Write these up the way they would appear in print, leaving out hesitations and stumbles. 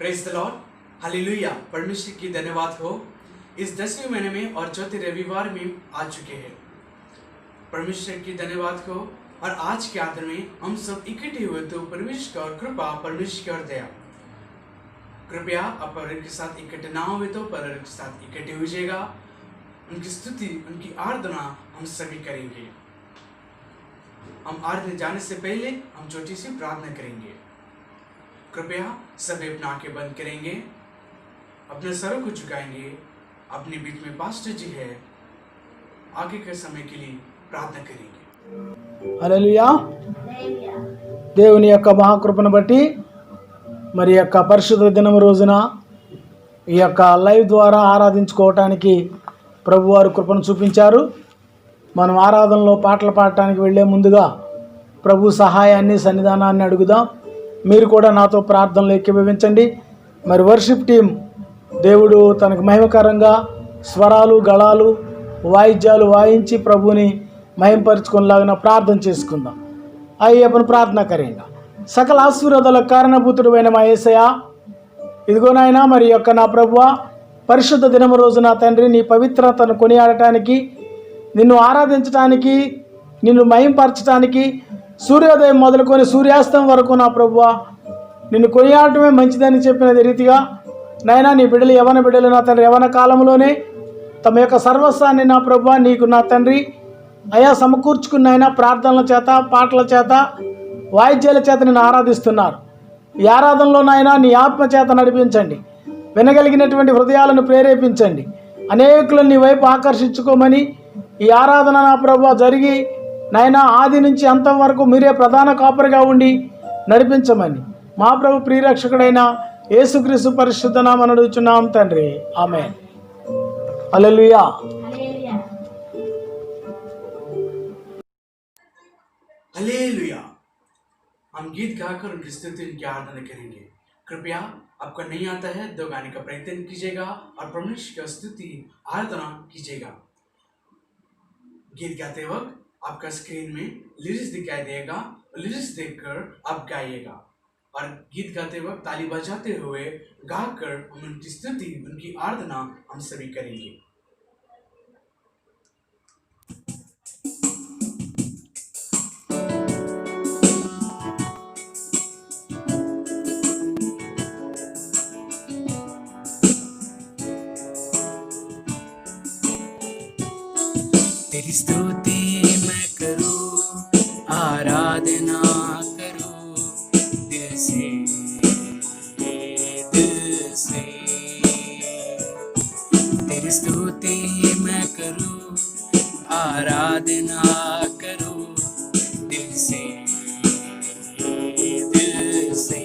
Praise the Lord, hallelujah. परमेश्वर की धन्यवाद हो। इस 10वें महीने में और चौथे रविवार में आ चुके हैं। परमेश्वर की धन्यवाद हो। और आज के आखिर में हम सब इकट्ठे हुए तो परमेश्वर की और कृपा, परमेश्वर की और दया। कृपया आप परमेश्वर के साथ इकट्ठे ना हुए तो परमेश्वर के साथ इकट्ठे हो जाएगा। उनकी स्तुति, उनकी आराधना हम सभी करेंगे। हम आराधना जाने से पहले हम छोटी सी प्रार्थना करेंगे। कृपया सभी अपना आंखें बंद करेंगे, अपने सरों को झुकाएंगे। अपने बीच में पास्टर जी है, आगे के समय के लिए प्रार्थना करेंगे। హల్లెలూయా। దేవుని యొక్క మహాకృపను బట్టి మరి యొక్క పరిశుద్ధ దినం రోజున ఈ యొక్క లైవ్ ద్వారా ఆరాధించుకోవటానికి ప్రభువారు కృపను చూపించారు. మనం ఆరాధనలో పాటలు పాడటానికి వెళ్ళే ముందుగా ప్రభు సహాయాన్ని, సన్నిధానాన్ని అడుగుదాం. మీరు కూడా నాతో ప్రార్థనలు ఏకీభవించండి. మరి వర్షిప్ టీం దేవుడు తనకు మహిమకరంగా స్వరాలు, గళాలు, వాయిద్యాలు వాయించి ప్రభుని మహింపరుచుకునేలాగా ప్రార్థన చేసుకుందాం. అయ్యప్పని ప్రార్థన కరేంగా. సకల ఆశీర్వాదాలకు కారణభూతుడు అయిన మా యేసయ్య, ఇదిగో నాయనా, మరి యొక్క నా ప్రభువా, పరిశుద్ధ దినము రోజున తండ్రి నీ పవిత్రతను కొనియాడటానికి, నిన్ను ఆరాధించటానికి, నిన్ను మహింపరచటానికి సూర్యోదయం మొదలుకొని సూర్యాస్తం వరకు నా ప్రభువా నిన్ను కొనియాడటమే మంచిదని చెప్పిన రీతిగా నాయనా, నీ బిడ్డలు యవన బిడ్డలు నా తండ్రి యవన కాలంలోనే తమ యొక్క సర్వస్వాన్ని నా ప్రభువా నీకు నా తండ్రి అయా సమకూర్చుకున్న ప్రార్థనల చేత, పాటల చేత, వాయిద్యాల చేత నిన్ను ఆరాధిస్తున్నారు. ఈ ఆరాధనలో నాయనా నీ ఆత్మ చేత నడిపించండి. వినగలిగినటువంటి హృదయాలను ప్రేరేపించండి. అనేకులను నీ వైపు ఆకర్షించుకోమని ఈ ఆరాధన నా ప్రభువా జరిగి నాయనా ఆది నుంచి అంతం వరకు మీరే ప్రధాన కాపరిగా ఉండి నడిపించమని మా ప్రభు ప్రియరక్షకుడైన యేసుక్రీస్తు పరిశుద్ధ నామమున అడుగుచున్నాం తండ్రి, ఆమేన్. హల్లెలూయా. हालेलुया। हम गीत गाकर उनकी स्तुति, उनकी आराधना करेंगे। कृपया आपको नहीं आता है तो गाने का प्रयत्न कीजिएगा और परमेश्वर की स्तुति, आराधना कीजिएगा। गीत गाते वक्त आपका स्क्रीन में लिरिक्स दिखाई देगा, लिरिक्स देखकर आप गाइएगा। और गीत गाते वक्त ताली बजाते हुए गाकर हम उनकी स्तुति, उनकी आराधना हम सभी करेंगे। तेरी स्तुति मैं करूं, आराधना करूं दिल से, दिल से। तेरी स्तुति मैं करूं, आराधना करूं दिल से, दिल से।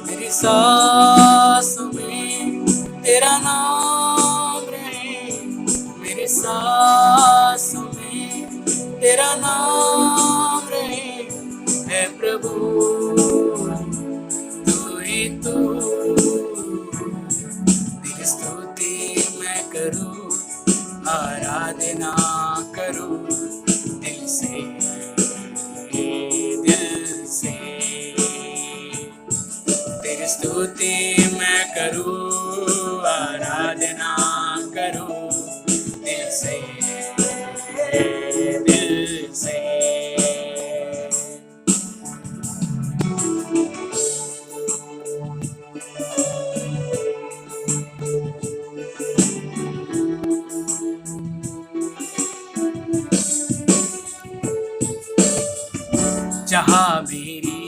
मेरी सांसों में तेरा नाम रहे, मेरी सांसों में तेरा नाम रहे, है प्रभु तू ही तू। तेरी स्तुति मैं करूं, आराधना करूं दिल से, दिल से। तेरी स्तुति मैं करूं, आराधना करूं दिल से, दिल से। जहाँ मेरी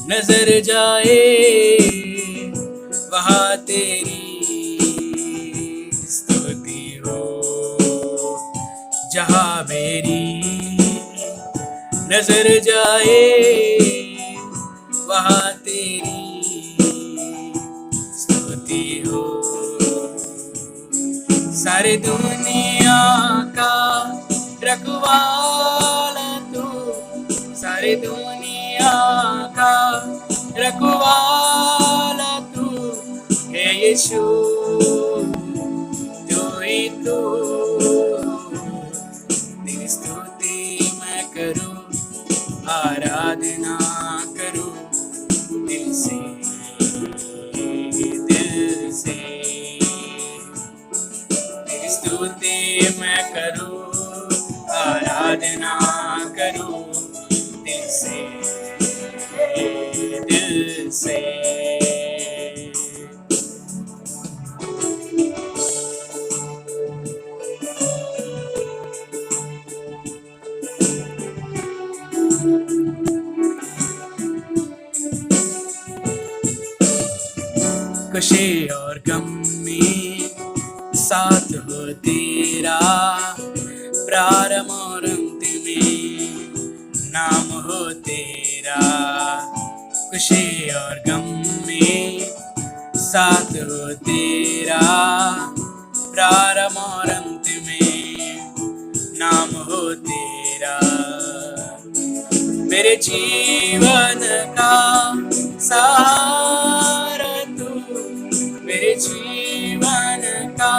नजर जाए वहाँ तेरी स्तुति हो। जहाँ मेरी नजर जाए वहाँ तेरी स्तुति हो। सारे दुनिया का रखवाला तू, सारे दुनिया का रखवाला तू है यीशु, तू ही तू। तेरी स्तुति मैं करूं, आराधना करूं करूं, आराधना करूं दिल से, दिल से। खुशी और गम में साथ हो तेरा, प्रारंभ और अंत में नाम हो तेरा। खुशी और गम में साथ हो तेरा, प्रारंभ और अंत में नाम हो तेरा। मेरे जीवन का सहारा तू, मेरे जीवन का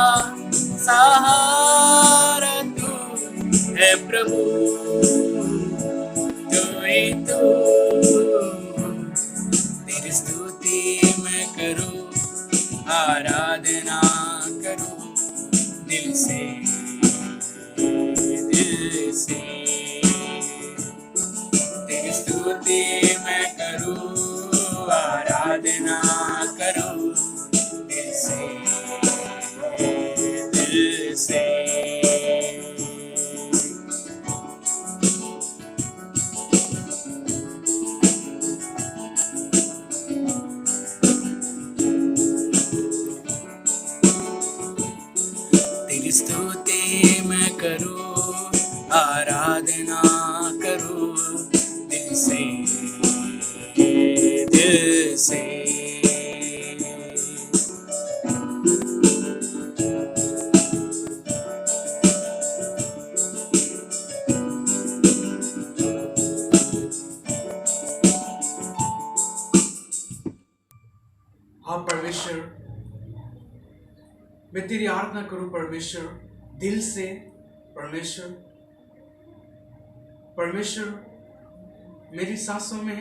सहारा तू है प्रभु, तू ही तू। तेरी स्तुति मैं करूं, आराधना करूं दिल से, दिल से। तेरी स्तुति मैं करूं, आराधना करूं दिल से, दिल से। तेरी स्तुति मैं करूं, आराधना करूं दिल से, दिल से। हाँ परमेश्वर, मैं तेरी आराधना करूं परमेश्वर दिल से। परमेश्वर, परमेश्वर मेरी सांसों में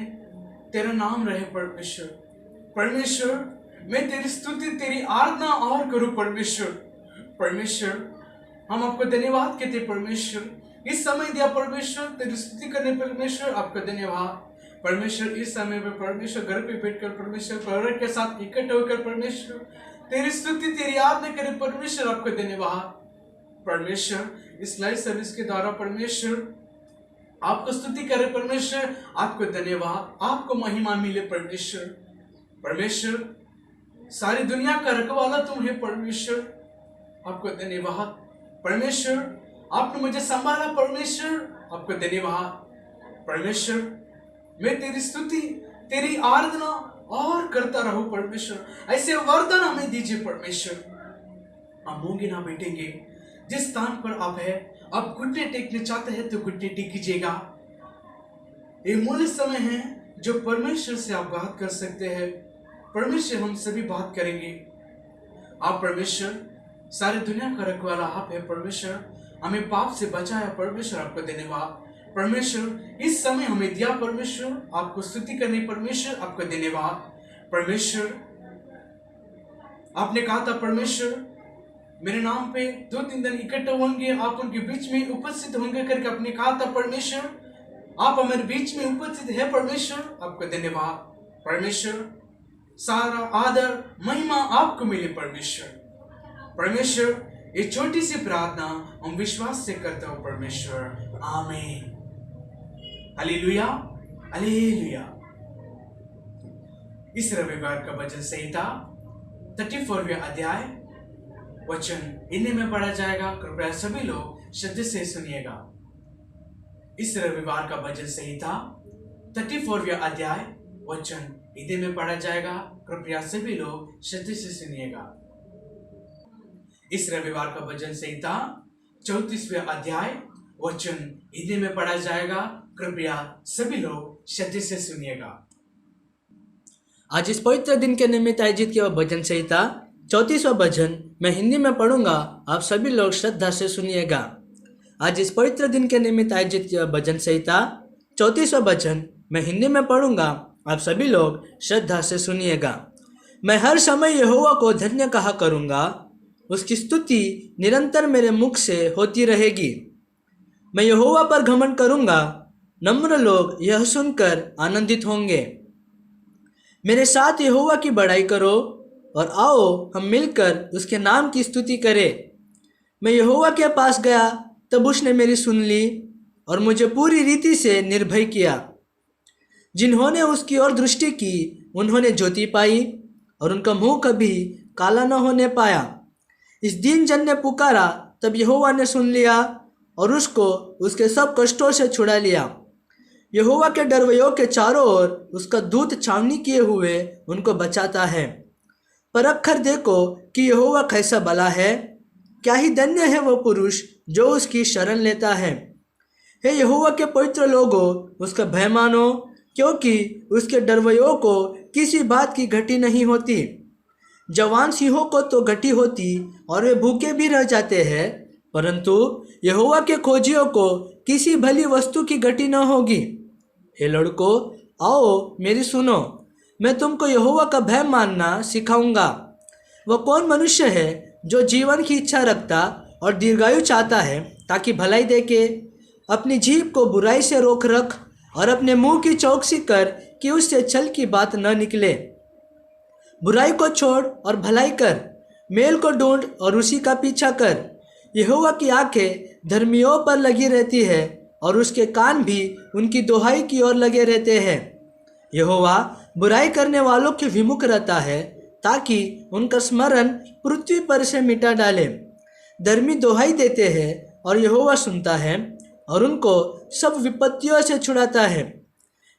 तेरा नाम रहे परमेश्वर। परमेश्वर मैं तेरी स्तुति, तेरी आराधना और करूं परमेश्वर। परमेश्वर हम आपको धन्यवाद कहते परमेश्वर, इस समय दिया परमेश्वर तेरी स्तुति करने परमेश्वर, आपका धन्यवाद परमेश्वर। इस समय पे परमेश्वर घर पे बैठकर परमेश्वर परिवार के साथ इकट्ठे होकर परमेश्वर तेरी स्तुति, तेरी आराधना करें परमेश्वर, आपका धन्यवाद परमेश्वर। इस लाइव सर्विस के द्वारा परमेश्वर आपको स्तुति करें परमेश्वर, आपको धन्यवाद, आपको महिमा मिले परमेश्वर। परमेश्वर सारी दुनिया का रखवाला तुम है परमेश्वर, आपको धन्यवाद परमेश्वर। आपने मुझे संभाला परमेश्वर, आपको धन्यवाद परमेश्वर। मैं तेरी स्तुति, तेरी आराधना और करता रहूं परमेश्वर। ऐसे वरदान हमें दीजिए परमेश्वर। हम होंगे ना बैठेंगे, जिस स्थान पर आप है, आप घुटने टेकने चाहते हैं तो घुटने टेक कीजिएगा। ये मूल्य समय है जो परमेश्वर से आप बात कर सकते हैं। परमेश्वर हम सभी बात करेंगे। आप परमेश्वर सारी दुनिया का रखवाला आप है परमेश्वर, हमें पाप से बचाया परमेश्वर, आपको धन्यवाद परमेश्वर। इस समय हमें दिया परमेश्वर, आपको स्तुति करने परमेश्वर, आपको धन्यवाद परमेश्वर। आपने कहा था परमेश्वर मेरे नाम पे 2-3 दिन इकट्ठे होंगे, आप उनके बीच में उपस्थित होंगे करके आपने कहा था परमेश्वर। आप हमारे बीच में उपस्थित है परमेश्वर, आपको धन्यवाद परमेश्वर। सारा आदर महिमा आपको मिले परमेश्वर। परमेश्वर ये छोटी सी प्रार्थना हम विश्वास से करते हो परमेश्वर, आमीन। Hallelujah, hallelujah. इस रविवार का वचन संहिता 34वें अध्याय वचन हिंदी में पढ़ा जाएगा। कृपया सभी लोग श्रद्धा से सुनिएगा। इस रविवार का वचन संहिता 34वें अध्याय वचन हिंदी में पढ़ा जाएगा। कृपया सभी लोग श्रद्धा से सुनिएगा। इस रविवार का वचन संहिता 34वें अध्याय वचन हिंदी में पढ़ा जाएगा। कृपया सभी लोग श्रद्धा से सुनिएगा। आज इस पवित्र दिन के निमित्त आयोजित किया भजन संहिता 34वां भजन मैं हिंदी में पढ़ूंगा, आप सभी लोग श्रद्धा से सुनिएगा। आज इस पवित्र दिन के निमित्त आयोजित किया भजन संहिता 34वां भजन मैं हिंदी में पढ़ूंगा, आप सभी लोग श्रद्धा से सुनिएगा। मैं हर समय यहोवा को धन्य कहा करूंगा, उसकी स्तुति निरंतर मेरे मुख से होती रहेगी। मैं यहोवा पर घमंड करूँगा, नम्र लोग यह सुनकर आनंदित होंगे। मेरे साथ यहोवा की बड़ाई करो और आओ हम मिलकर उसके नाम की स्तुति करें। मैं यहोवा के पास गया, तब उसने मेरी सुन ली और मुझे पूरी रीति से निर्भय किया। जिन्होंने उसकी ओर दृष्टि की उन्होंने ज्योति पाई और उनका मुंह कभी काला न होने पाया। इस दीन जन ने पुकारा, तब यहोवा ने सुन लिया और उसको उसके सब कष्टों से छुड़ा लिया। यहोवा के डरवैयों के चारों ओर उसका दूत छावनी किए हुए उनको बचाता है। परख कर देखो कि यहोवा कैसा भला है, क्या ही धन्य है वो पुरुष जो उसकी शरण लेता है। हे यहोवा के पवित्र लोगों, उसका भय मानो, क्योंकि उसके डरवैयों को किसी बात की घटी नहीं होती। जवान सिंहों को तो घटी होती और वे भूखे भी रह जाते हैं, परंतु यहोवा के खोजियों को किसी भली वस्तु की घटी न होगी। हे लड़कों, आओ मेरी सुनो, मैं तुमको यहोवा का भय मानना सिखाऊंगा। वह कौन मनुष्य है जो जीवन की इच्छा रखता और दीर्घायु चाहता है, ताकि भलाई देखे। अपनी जीभ को बुराई से रोक रख और अपने मुंह की चौकसी कर कि उससे छल की बात न निकले। बुराई को छोड़ और भलाई कर, मेल को ढूंढ और उसी का पीछा कर। यहोवा की आंखें धर्मियों पर लगी रहती है और उसके कान भी उनकी दोहाई की ओर लगे रहते हैं। यहोवा बुराई करने वालों के विमुख रहता है, ताकि उनका स्मरण पृथ्वी पर से मिटा डाले। धर्मी दोहाई देते हैं और यहोवा सुनता है और उनको सब विपत्तियों से छुड़ाता है।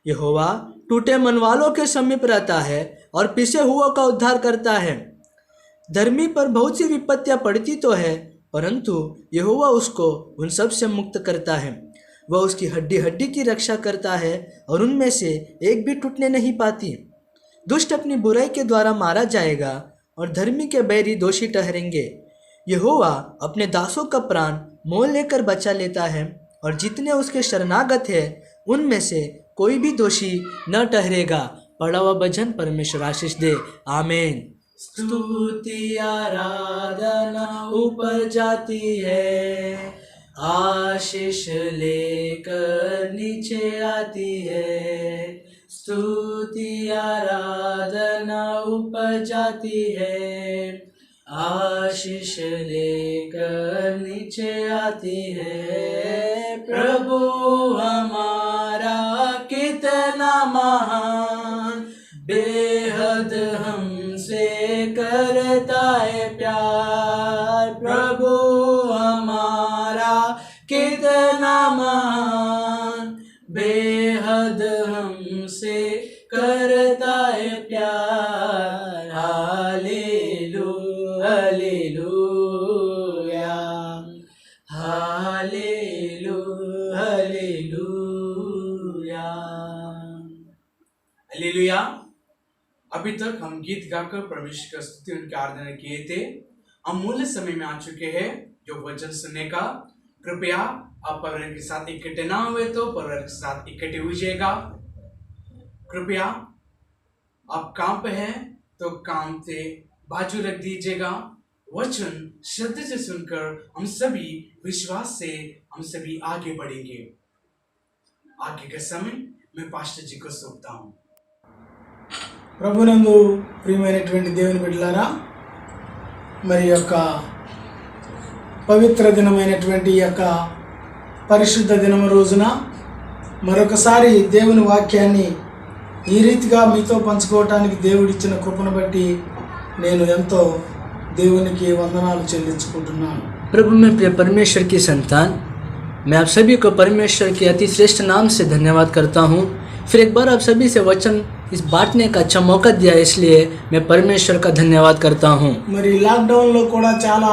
यहोवा टूटे मन वालों के समीप रहता है और पिसे हुओं का उद्धार करता है। धर्मी पर बहुत सी विपत्तियां पड़ती तो है, परंतु यहोवा उसको उन सब से मुक्त करता है। वह उसकी हड्डी हड्डी की रक्षा करता है और उनमें से एक भी टूटने नहीं पाती। दुष्ट अपनी बुराई के द्वारा मारा जाएगा और धर्मी के बैरी दोषी ठहरेंगे। यहोवा अपने दासों का प्राण मोल लेकर बचा लेता है और जितने उसके शरणागत हैं उनमें से कोई भी दोषी न ठहरेगा। पढ़ा हुआ भजन परमेश्वर आशीष दे, आमीन। स्तुति आराधना ऊपर जाती है, आशीष लेकर नीचे आती है। स्तुति आराधना ऊपर जाती है, आशीष लेकर नीचे आती है। प्रभु हमारा कितना महान, बेहद हमसे करता है प्यार। प्रभु हमारा कितना महान, बेहद हमसे करता है प्यार। Hallelujah, hallelujah, hallelujah, hallelujah, hallelujah. अभी तक हम गीत गाकर परमेश्वर का स्तुति उनकी आराधना किए थे। अमूल्य समय में आ चुके हैं जो वचन सुनने का। कृपया आप परिवार के साथ इकट्ठे ना हुए तो परिवार के साथ इकट्ठे हुईजिएगा। कृपया आप काम पे हैं तो काम से बाजू रख दीजिएगा। वचन श्रद्धा से सुनकर हम सभी विश्वास से हम सभी आगे बढ़ेंगे। आगे का समय मैं पास्टर जी को सौंपता हूँ। ప్రభునందు ప్రియమైనటువంటి దేవుని బిడ్డలారా, మరి యొక్క పవిత్ర దినమైనటువంటి ఈ యొక్క పరిశుద్ధ దినము రోజున మరొకసారి దేవుని వాక్యాన్ని ఈ రీతిగా మీతో పంచుకోవటానికి దేవుడిచ్చిన కృపను బట్టి నేను ఎంతో దేవునికి వందనాలు చెల్లించుకుంటున్నాను। प्रभु में प्रिय परमेश्वर की संतान, मैं आप सभी को परमेश्वर के अति श्रेष्ठ नाम से धन्यवाद करता हूँ। फिर एक बार आप सभी से वचन इस बांटने का अच्छा मौका दिया, इसलिए मैं परमेश्वर का धन्यवाद करता हूँ। మరి లాక్డౌన్లో కూడా చాలా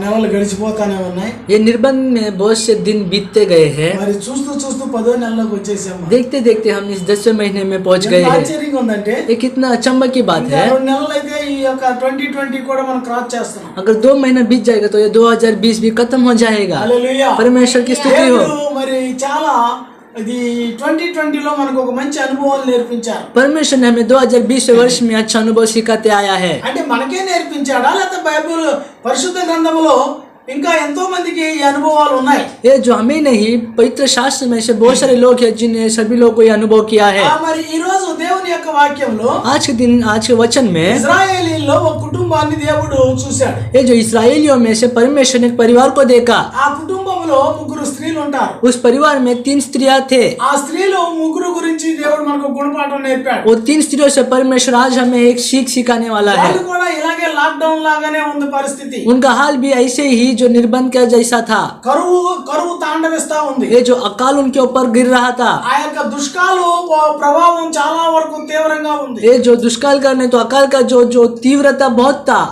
నెలలు గడిచిపోతానే ఉన్నాయి। ये निर्बंध में बहुत से दिन बीतते गए हैं। మరి చూస్తూ చూస్తూ 10వ నెలలోకి వచ్చేసాము। देखते देखते हम इस 10वें महीने में पहुंच गए हैं। ఆశ్చర్యంగా ఉందంటే ये कितना अचंभा की बात ఇంకా है। 2 నెలలు అయితే ఈ యొక్క 2020 కూడా మనం క్రాస్ చేస్తున్నాం। अगर 2 महीना बीत जाएगा तो ये 2020 भी खत्म हो जाएगा। హల్లెలూయా। परमेश्वर की स्तुति हो। దేవుడు మరి చాలా ఇది 2020లో మనకు ఒక మంచి అనుభవాలు నేర్పించారు. परमेश्वर ने हमें 2020 वर्ष में अच्छा अनुभव सिखाते आया है. అంటే మనకే నేర్పించాడా లేకపోతే బైబిల్ పరిశుద్ధ గ్రంథంలో ఇంకా ఎంతో మందికి ఈ అనుభవాలు ఉన్నాయి. ये जो हमें नहीं, पवित्र शास्त्र में से बहुत सारे लोग हैं जिन्हें सभी लोगों को ये अनुभव किया है. మరి ఈ రోజు దేవుని యొక్క వాక్యంలో आज के दिन, आज के वचन में ఇశ్రాయేలీల్లో ఒక కుటుంబాన్ని దేవుడు చూశాడు. ये जो इसराइलियों में से परमेश्वर ने एक परिवार को देखा. ఆ కుటుంబంలో ముగ్గురు స్త్రీలు ఉంటారు. उस परिवार में 3 स्त्रियां थे. ఆ స్త్రీలు ముగ్గురు గురించి దేవుడు మనకు గుణపాఠం నేర్పాడు. वो 3 स्त्रियों से परमेश्वर आज हमें एक सीख सिखाने वाला है. వాళ్ళు కూడా ఇలాగే లాక్డౌన్ లాగానే ఉంది పరిస్థితి. उनका हाल भी ऐसे ही जो निर्बंध का जैसा था. కరువు తాండవిస్తా ఉంది. ये जो अकाल उनके ऊपर गिर रहा था. ఆ యొక్క దుష్కాలు ప్రభావం చాలా వరకు తీవ్రంగా ఉంది. ये जो दुष्काल का नहीं तो अकाल का जो तीव्रता बहुत था.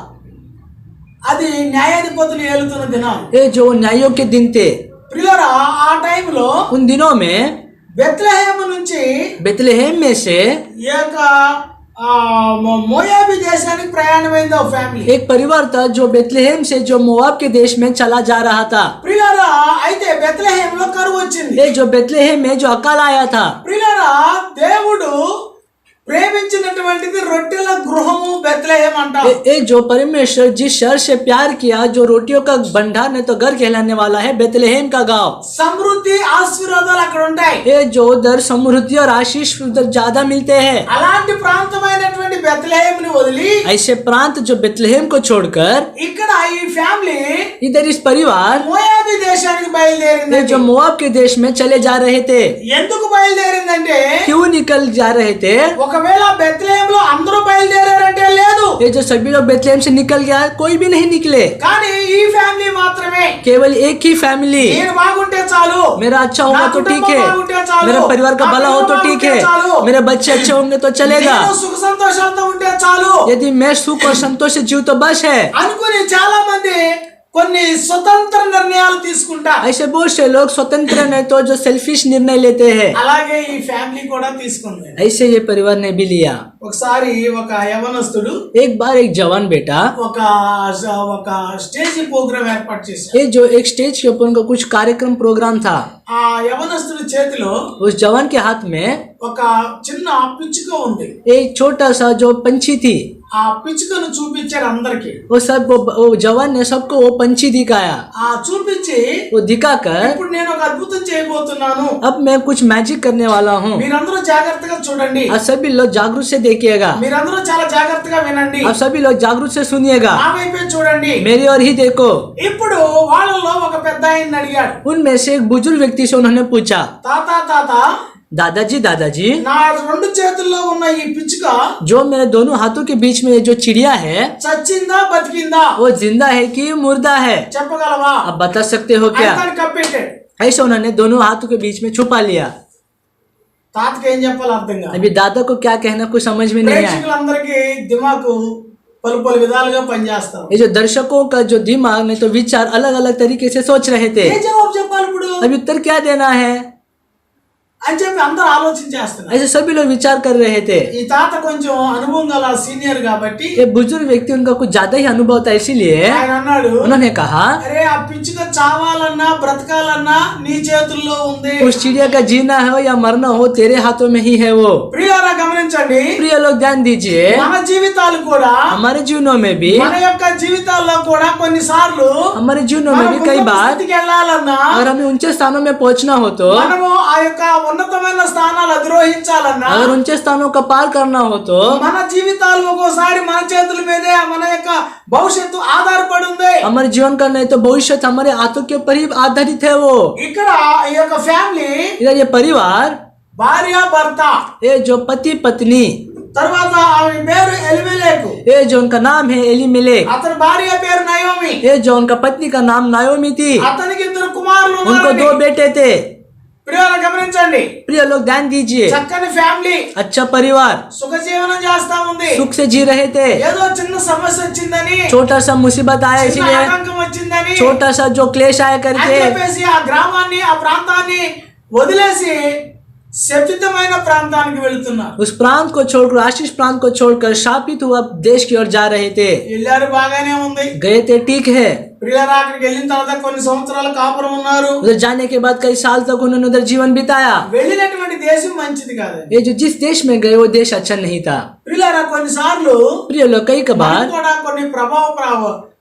అది న్యాయాధిపతులు ఏలుతున్న దినాలు. ये जो न्यायों के दिन थे. ప్రియులారా, ఆ టైంలో उन दिनों में బెత్లెహేము నుంచి बेथलेहम में से ఈ యొక్క మోయాబీ దేశానికి ప్రయాణమైంది ఒక ఫ్యామిలీ. एक परिवार था जो बेथलेहम से जो मोआब के देश में चला जा रहा था. ప్రియులారా, అయితే బెత్లెహేములో కరువు వచ్చింది. ये जो बेथलेहम में जो अकाल आया था. ప్రియులారా, దేవుడు ప్రేమించినటువంటిది రొట్టెల గృహము బెత్లెహేం అంటారు. ये जो परमेश्वर जिस शहर से प्यार किया, जो रोटियों का भंडार ने तो घर कहलाने वाला है, बेथलेहम का गांव. సమృద్ధి ఆశీర్వాదాలు అక్కడ ఉంటాయి. ये जो उधर समृद्धि और आशीष उधर ज्यादा मिलते हैं. అలాంటి ప్రాంతమైనటువంటి బెత్లెహేంని వదిలి ऐसे प्रांत जो बेथलेहम को छोड़कर ఇక్కడ ఈ ఫ్యామిలీ इधर इस परिवार మోయాబీ దేశానికి బయలుదేరింది. ये जो मोआब के देश में चले जा रहे थे. ఎందుకు బయలుదేరిందంటే क्यों निकल जा रहे थे? ఒకవేళ బెత్లెహేంలో అందరూ బయలుదేరారంటే లేదు, ये जो सभी लोग बेथलेहम से निकल गया, कोई भी नहीं निकले. కానీ ఈ ఫ్యామిలీ మాత్రమే. केवल एक ही फैमिली. నేను బాగుంటే చాలు, मेरा अच्छा होगा तो ठीक है, బాగుంటే చాలు, मेरा परिवार का నా भला हो तो కుటుంబం ठीक బాగుంటే है, చాలు, मेरे बच्चे अच्छे होंगे तो चलेगा, నేను సుఖ సంతోషాలతో ఉంటే చాలు यदि मैं सुख और संतोष से जीव तो बस है. అనుకుని చాలా మంది కొన్ని స్వతంత్ర నిర్ణయాలు తీసుకుంటారు. ऐसे बहुत से लोग स्वतंत्र नहीं तो जो सेल्फिश निर्णय लेते हैं. అలాగే ఈ ఫ్యామిలీ కూడా తీసుకుంది. ऐसे ये परिवार ने भी लिया. ఒకసారి ఒక యవనస్తుడు एक बार एक जवान बेटा ఒక స్టేజ్ ప్రోగ్రామ్ ఏర్పాటు చేశారు. ये जो एक स्टेज के ऊपर उनका कुछ कार्यक्रम प्रोग्राम था. ఆ యవనస్తుడి చేతిలో उस जवान के हाथ में ఒక చిన్న పిచ్చుక ఉంది. एक छोटा सा जो पंछी थी. ఆ పిచ్చుకను చూపించాడు అందరికి. वो जवान ने सबको वो पंछी दिखाया. ఆ చూపించి वो दिखाकर ఇప్పుడు నేను ఒక అద్భుతం చేయబోతున్నాను, अब मैं कुछ मैजिक करने वाला हूँ, మీరందరూ జాగ్రత్తగా చూడండి, आप सभी लोग जागरूक से देखिएगा, మీరందరూ చాలా జాగ్రత్తగా వినండి, आप सभी लोग जागरूक से सुनिएगा, నా వైపే చూడండి. मेरी ओर ही देखो. ఇప్పుడు వాళ్ళలో ఒక పెద్ద ఆయన్ని అడిగాడు. उनमें से एक बुजुर्ग व्यक्ति से उन्होंने पूछा, తాత दादाजी నా రెండు చేతుల్లో ఉన్న ఈ పిచ్చుక जो मेरे दोनों हाथों के बीच में जो चिड़िया है చచ్చిందా బతికిందా वो जिंदा है कि मुर्दा है, చెప్పగలవా? आप बता सकते हो क्या? ఆయన కప్పెట్టాడు. ऐसे उन्होंने दोनों हाथों के बीच में छुपा लिया. తాతకి ఏం చెప్పాలి అర్థం కాదు. अभी दादा को क्या कहना कुछ समझ में नहीं आया. ప్రేక్షకులందరికీ దిమాకు పలు విధాలుగా పనిచేస్తారు. ये जो दर्शकों का जो दिमाग ने तो विचार अलग अलग तरीके से सोच रहे थे. ఏ జవాబు చెప్పాలి ఇప్పుడు अभी उत्तर क्या देना है, అని చెప్పి అందరూ ఆలోచించేస్తున్నారు. ऐसे सभी लोग विचार कर रहे थे. ఈ తాత కొంచెం అనుభవం గల సీనియర్ కాబట్టి ये बुजुर्ग व्यक्ति उनका कुछ ज्यादा ही अनुभव था, इसीलिए ఆయన అన్నాడు, उन्होंने कहा అరే ఆ పిచ్చుక చావాలన్నా బ్రతకాలన్నా నీ చేతుల్లో ఉంది. उस चिड़िया का जीना हो या मरना हो तेरे हाथों में ही है वो. ప్రియులారా గమనించండి, प्रिय लोग ध्यान दीजिए, మన జీవితాలు కూడా हमारे जीवनों में भी మన యొక్క జీవితాల్లో కూడా కొన్నిసార్లు हमारे जीवनों में भी మనం कई ఉన్నత बार స్థితికి వెళ్ళాలన్నా, अगर हमें ऊंचे स्थानों में पहुंचना हो तो, మనము ఆ యొక్క ఉన్నతమైన స్థానాలు అధిరోహించాలన్నా, अगर ऊंचे स्थानों का पार करना हो तो మన జీవితాలు ఒక్కోసారి మన చేతుల మీదే మన యొక్క భవిష్యత్తు ఆధారపడి ఉంది. हमारे जीवन का नहीं तो भविष्य हमारे हाथों के ऊपर ही आधारित है वो. ఇక్కడ ఈ యొక్క ఫ్యామిలీ इधर ये परिवार, భార్య భర్త, ये जो पति पत्नी, తర్వాత ఆమె పేరు ఎలిమెలెకు, ये जो उनका नाम है एलीमेलेक, అతని భార్య పేరు నయోమి, ये जो उनका पत्नी का नाम नायोमी थी, అతనికి ఇద్దరు కుమారులు उनको ఉన్నారని. 2 बेटे थे. ప్రియులారా గమనించండి, प्रिय लोग ध्यान दीजिए, చక్కని ఫ్యామిలీ अच्छा परिवार సుఖ జీవనం చేస్తా ఉంది. सुख से जी रहे थे. ఏదో చిన్న సమస్య వచ్చిందని, छोटा सा मुसीबत आया చిన్న इसलिए, ఆటంకం వచ్చిందని छोटा सा जो क्लेश आया అని करके చెప్పేసి ఆ గ్రామాన్ని ఆ ప్రాంతాన్ని వదిలేసి శపితమైన ప్రాంతానికి వెళ్తున్నారు. उस प्रांत को छोड़कर, आशीष प्रांत को छोड़कर शापित हुआ देश की ओर जा रहे थे. వెళ్ళారు, బాగానే ఉంది. गए थे, ठीक है. ప్రియులారా, అక్కడికి వెళ్ళిన తర్వాత కొన్ని సంవత్సరాల కాపురం ఉన్నారు. उधर जाने के बाद कई साल तक उन्होंने उधर जीवन बिताया. వెళ్ళినటువంటి దేశం మంచిది కాదండి. ये जो जिस देश में गए वो देश अच्छा नहीं था. ప్రియులారా, కొన్నిసార్లు प्रिय लोग, कई कबार కూడా కొన్ని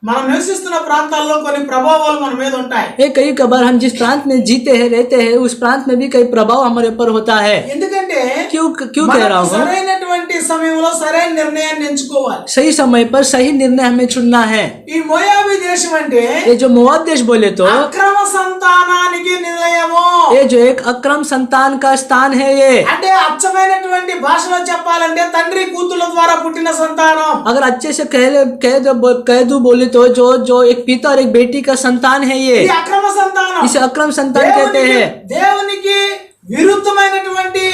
మనం నివసిస్తున్న ప్రాంతాల్లో కొన్ని ప్రభావాలు మన మీద ఉంటాయి. कई कबार हम जिस प्रांत में जीते हैं, रहते हैं, उस प्रांत में भी कई प्रभाव हमारे ऊपर होता है. ఎందుకంటే क्यों क्यों कह रहा हूँ? సరైనటువంటి సమయంలో సరైన నిర్ణయాన్ని ఎంచుకోవాలి. सही समय पर सही निर्णय हमें चुनना है. ఈ మోయాబీ దేశం అంటే ये जो मोआब देश बोले तो అక్రమ సంతానానికి నిలయము. ये जो एक अक्रम संतान का स्थान है. ये అంటే అచ్చమైనటువంటి భాషలో చెప్పాలంటే తండ్రి కూతుళ్ళ ద్వారా పుట్టిన సంతానం. अगर अच्छे से कह दो बोले तो जो एक पिता और एक बेटी का संतान है. ये ఇది అక్రమ సంతానం. इसे अक्रम संतान कहते हैं. దేవునికి విరుద్ధమైనటువంటి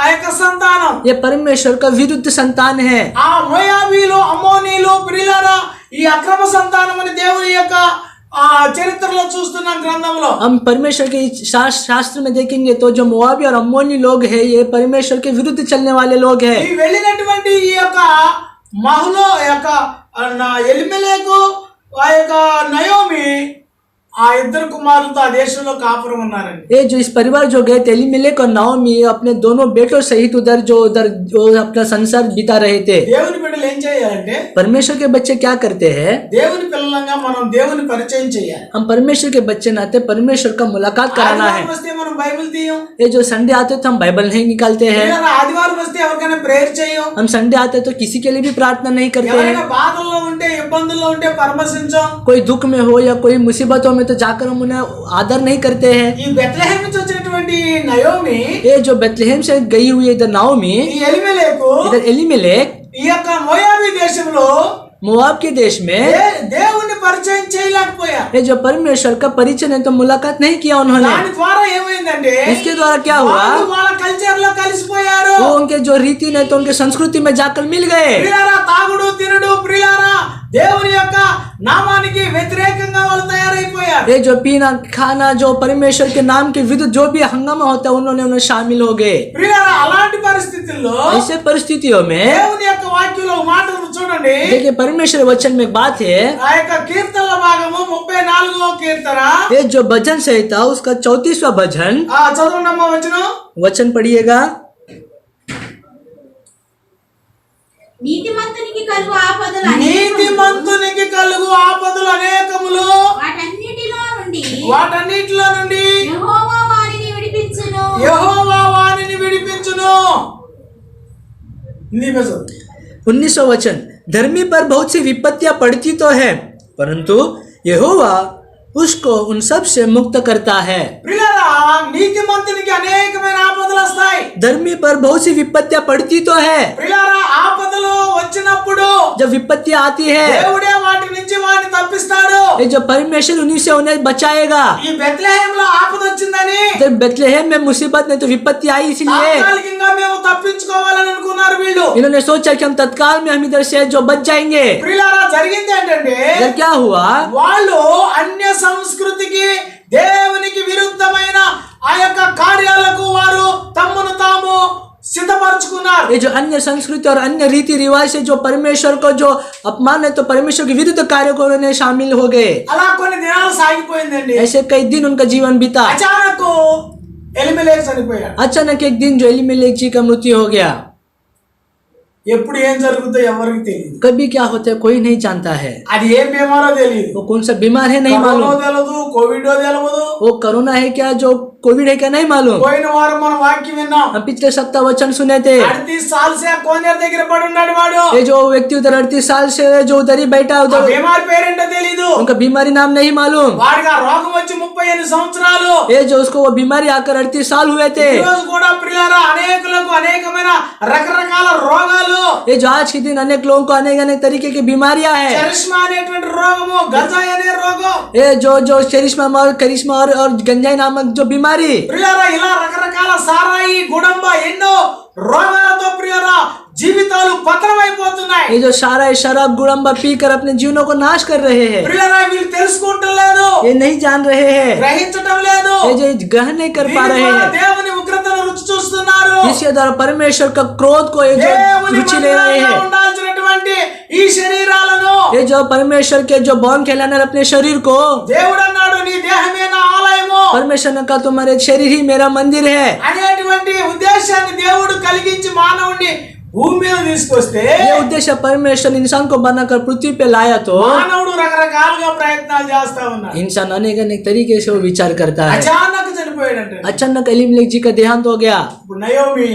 ఆ యొక్క సంతానం. ये परमेश्वर का विरुद्ध संतान है. ఆ మోయాబీలు, అమ్మోనీలు, ప్రియులారా, ఈ అక్రమ సంతానం అని దేవుని యొక్క ఆ చరిత్రలో చూస్తున్నాం గ్రంథంలో. हम परमेश्वर के शास्त्र में देखेंगे तो जो मोआबी और अम्मोनी लोग हैं, ये परमेश्वर के विरुद्ध चलने वाले लोग हैं. ఈ వెళ్ళినటువంటి ఈ యొక్క మహులో యొక్క ఎలిమెలెకు, ఆ యొక్క నయోమి, ఆ ఇద్దరు కుమారులతో ఆ దేశంలో కాపురం ఉన్నారండి. ये जो इस परिवार जो गए थे, एलीमेलेक और नाओमी, अपने दोनों बेटों सहित उधर जो अपना संसार बिता रहे थे. దేవుని బిడ్డలు ఏం చేయాలంటే, परमेश्वर के बच्चे क्या करते हैं? దేవుని పిల్లలంగా మనం దేవుని పరిచయం చేయాలి. हम परमेश्वर के बच्चे नाते परमेश्वर का मुलाकात कराना है. ఆదివారం వస్తే మనం బైబిల్ తీయం. ये जो संडे आते तो हम बाइबल नहीं निकालते हैं. ఆదివారం వస్తే ఎవరికైనా ప్రేయర్ చేయం. हम संडे आते तो किसी के लिए भी प्रार्थना नहीं करते हैं. ఎవరైనా బాధల్లో ఉంటే, ఇబ్బందుల్లో ఉంటే పరామర్శించం. कोई दुख में हो या कोई मुसीबतों में तो जाकर हम उन्हें आदर नहीं करते हैं. ఈ బెత్లెహేం నుంచి వచ్చినటువంటి నయోమి, ये जो बेथलेहम से गई हुई इधर नाओमी, ఈ ఎలిమెలెకు, इधर एलीमेलेक, ఈ యొక్క మోయాబీ దేశంలో मोआब के देश में దేవుని పరిచయం చేయలేకపోయారు. ये जो परमेश्वर का परिचय है तो मुलाकात नहीं किया उन्होंने. దాని ద్వారా ఏమైందంటే, इसके द्वारा क्या हुआ? వాళ్ళు వాళ్ళ కల్చర్ లో కలిసిపోయారు. वो उनके जो रीति ने तो उनके संस्कृति में जाकर मिल गए. ప్రియులారా, తాగుడు తినుడు, ప్రియులారా, దేవుని యొక్క నామానికి వ్యతిరేకంగా వాళ్ళు తయారైపోయారు. ये जो पीना खाना जो परमेश्वर के नाम के विरुद्ध जो भी हंगामा होता है उन्होंने शामिल हो गए. ప్రియులారా, అలాంటి పరిస్థితుల్లో ऐसे परिस्थितियों में దేవుని యొక్క వాక్యంలో మాటలు చూడండి. देखिए परमेश्वर वचन में एक बात है. ఆ యొక్క కీర్తనల భాగము 34వ కీర్తన, ये जो भजन संहिता उसका 34वां भजन, చదవండమ్మా वचन पढ़िएगा. నీతిమంతునికి కలుగు ఆపదలు నీతిమంతునికి కలుగు ఆపదలు అనేకములు, వాటన్నిటిలో నుండి యెహోవా వారిని విడిపించును. యెహోవా వారిని విడిపించును. 19वां वचन, धर्मी पर बहुत सी विपत्तियां पड़ती तो है, परंतु यहोवा उसको उन सब से मुक्त करता है. ప్రియులారా, నీతిమంతునికి అనేకమైన ఆపదలు వస్తాయి. धर्मी पर बहुत सी विपत्तियां पड़ती तो है. ప్రియులారా, ఆపదలు వచ్చినప్పుడు जब विपत्तियां आती है, దేవుడే వాటి నుంచి వారిని తప్పిస్తాడు. ये जो परमेश्वर उन्हीं से उन्हें बचाएगा. ఈ బెత్లెహేంలో ఆపద వచ్చిందని जब बेथलेहम में मुसीबत नहीं तो विपत्ति आई, इसलिए తాత్కాలికంగా మేము తప్పించుకోవాలని అనుకున్నారు వీళ్ళు. इन्होंने सोचा कि हम तत्काल में हम इधर से जो बच जाएंगे. ప్రియులారా, జరిగింది ఏంటంటే, इधर क्या हुआ? వాళ్ళు అన్య సంస్కృతికి, దేవునికి విరుద్ధమైన ఆ యొక్క కార్యాలకు వారు తమ్మును తాము సిద్ధపరచుకున్నారు. ये जो अन्य संस्कृति और अन्य रीति रिवाज से जो परमेश्वर को जो अपमान है तो परमेश्वर के विरुद्ध कार्य को उन्होंने शामिल हो गए. అలా కొన్ని దినాలు సాగిపోయిందండి. ऐसे कई दिन उनका जीवन बीता. అచానక్ ఎలిమెలెకు చనిపోయాడు. अचानक एक दिन जो एलीमेलेक जी का मृत्यु हो गया. ఎప్పుడు ఏం జరుగుతుందో ఎవరికి తెలియదు. कभी क्या होता है कोई नहीं जानता है. అది ఏం బీమారో తెలియదు. वो कौन सा बीमार है नहीं కరోనా मालूम. తెలియదు, కోవిడ్ తెలియదు. वो कोरोना है क्या जो कोविड है क्या नहीं मालूम. పోయిన వారం మనం వాక్యం విన్నాం. हम पिछले सप्ताह वचन सुने थे. 38 साल से కోనేరు దగ్గర పడి ఉన్నాడు వాడు. ये जो व्यक्ति उधर 38 साल से जो उधर ही बैठा ఆ उधर బీమారి పేరేంటో తెలీదు. उनका बीमारी नाम नहीं मालूम. వాడికి ఆ రోగం వచ్చి 38 సంవత్సరాలు. ये जो उसको वो बीमारी आकर 38 साल हुए थे. ఈ రోజు కూడా ప్రియులారా, అనేకులకు అనేకమైన రకరకాల రోగాలు. ये जो आज के दिन अनेक लोगों को अनेक अनेक तरीके की बीमारियां हैं. చరిష్మా అనేటువంటి రోగము, గంజాయి అనే రోగం. ये जो करिश्मा और गंजाई नामक जो बीमारी. ప్రియులారా, ఇలా రకరకాల సారాయి, గుడంబ, ఎన్నో రోగాలతో ప్రియులారా జీవితాలు పతనమైపోతున్నాయి. ये जो सारा शराब गुड़म्बा पीकर अपने जीवनों को नाश कर रहे हैं, ప్రియులారా వీళ్ళు తెలుసుకుంటలేదు, ये नहीं जान रहे हैं, గ్రహించటం లేదు, ये जो ग्रहण नहीं कर पा వీరి रहे ద్వారా हैं, దేవుని ఉగ్రతను రుచి చూస్తున్నారు. इसके द्वारा परमेश्वर का क्रोध को ये जो దేవుని रुचि ले रहे మందిరంగా हैं, ఉండాల్సినటువంటి ఈ శరీరాలను ये जो परमेश्वर के जो बॉन कहलाने वाले अपने शरीर को, దేవుడు అన్నాడు నీ దేహమే నా ఆలయము परमेश्वर ने कहा तुम्हारे शरीर ही मेरा मंदिर है। అనేటువంటి ఉద్దేశాన్ని దేవుడు కలిగించి మానవుడిని భూమి మీద తీసుకొస్తే ये उद्देश्य परमेश्वर इंसान को बनाकर पृथ्वी पे लाया तो మానవుడు రకరకాలుగా ప్రయత్నాలు చేస్తా ఉన్నాడు. इंसान अनेक अनेक तरीके से वो विचार करता है। అచానక్ చనిపోయాడంటే अचानक एलिमलेक जी का देहांत हो गया। ఇప్పుడు నయోమి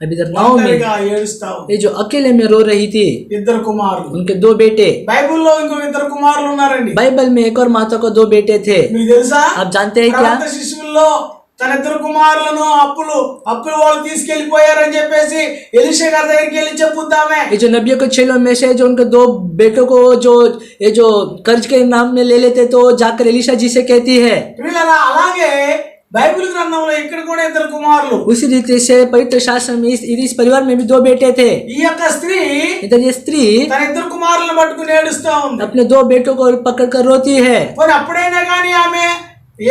अभी इधर नाव में ఒంటరిగా ఏడుస్తా ఉంది. ये जो अकेले में रो रही थी, ఇద్దరు కుమారులు, उनके 2 बेटे, బైబిల్లో ఇంకో ఇద్దరు కుమారులు ఉన్నారండి. बाइबल में एक और माता को 2 बेटे थे। మీకు తెలుసా? आप जानते हैं क्या? ప్రవక్త శిశువుల్లో తన ఇద్దరు కుమారులను అప్పులు వాళ్ళు తీసుకెళ్లిపోయారని చెప్పేసి ఎలీషా గారి దగ్గరికి వెళ్ళి చెప్పుద్దామే. ये जो नबियों के चेलों में से जो उनके 2 बेटों को जो ये जो कर्ज के नाम में ले लेते तो जाकर एलिशा जी से कहती है। ప్రియులారా, అలాగే బైబిల్ గ్రంథంలో ఇక్కడ కూడా ఇద్దరు కుమారులు. उसी रीति से पवित्र शास्त्र में इस परिवार में भी 2 बेटे थे। ఈ యొక్క స్త్రీ इधर ये स्त्री తన ఇద్దరు కుమారులను పట్టుకుని ఏడుస్తా ఉంది. अपने 2 बेटों को पकड़कर रोती है। మరి అప్పుడైనా కానీ ఆమె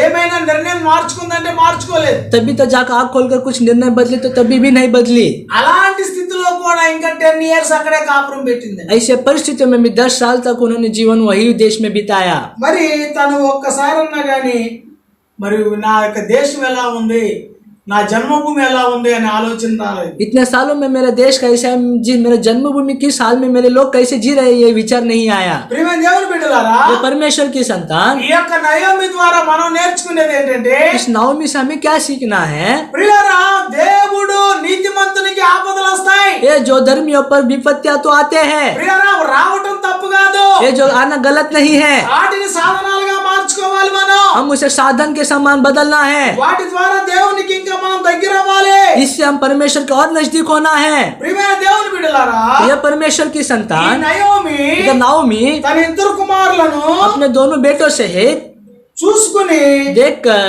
ఏమైనా నిర్ణయం మార్చుకుందంటే మార్చుకోలేదు. तभी तो जाकर आँख खोलकर कुछ निर्णय बदले तो तभी भी नहीं बदली। అలాంటి స్థితిలో కూడా ఇంకా 10 ఇయర్స్ అక్కడే కాపురం పెట్టింది. ऐसे परिस्थितियों में भी 10 साल तक उन्होंने जीवन वही देश में बिताया। మరి తను ఒక్కసారన్నా గాని మరి నా యొక్క దేశం ఎలా ఉంది, నా జన్మభూమి ఎలా ఉంది అని ఆలోచన రాలేదు. इतने सालों में मेरा देश कैसा है, जी मेरा जन्मभूमि किस साल में मेरे लोग कैसे जी रहे हैं, ये विचार नहीं आया। ప్రియమైన దేవుని బిడ్డలారా, ये परमेश्वर की संतान, ఈ యొక్క నయోమి ద్వారా మనం నేర్చుకునేది ఏంటంటే, इस नाओमी से हमें क्या सीखना है? ప్రియులారా, దేవుడు నీతిమంతునికి ఆపదలు వస్తాయి. ये जो धर्मियों पर विपत्तियां तो आते हैं, ప్రియులారా, రావటం తప్పు కాదు, ये जो आना गलत नहीं है, వాటిని సాధనాలుగా మార్చుకోవాలి. మనం हम उसे साधन के समान बदलना है। వాటి ద్వారా దేవునికి ఇంకా మనం దగ్గర అవ్వాలి. इससे हम परमेश्वर के और नजदीक होना है। ప్రియమైన దేవుని బిడ్డలారా, यह परमेश्वर की ఈ संतान నయోమి इधर नाओमी తన ఇద్దరు కుమారులను अपने दोनों बेटों सहित చూసుకుని देखकर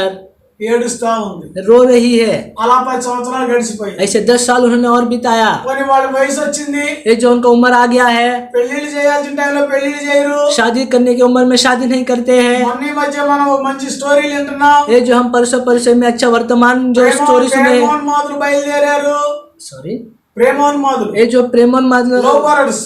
ఏడుస్తా ఉంది. रो रही है। అలా 10 సంవత్సరాలు గడిచిపోయి ऐसे 10 साल उन्होंने और बिताया। కొన్ని వాళ్ళ వయసు వచ్చింది, ये जो उनका उम्र आ गया है, పెళ్లిళ్ళు చేయాల్సిన టైంలో పెళ్లిళ్ళు చేయరు. शादी करने की उम्र में शादी नहीं करते हैं। మొన్న ఈ మధ్య మనం మంచి స్టోరీలు వింటున్నాం. ये जो हम परसों में अच्छा वर्तमान जो स्टोरी सुने, ప్రేమోన్మాదులు బయలుదేరారు. सॉरी, ప్రేమోన్మాదులు, ये जो प्रेमन లవ్ బర్డ్స్.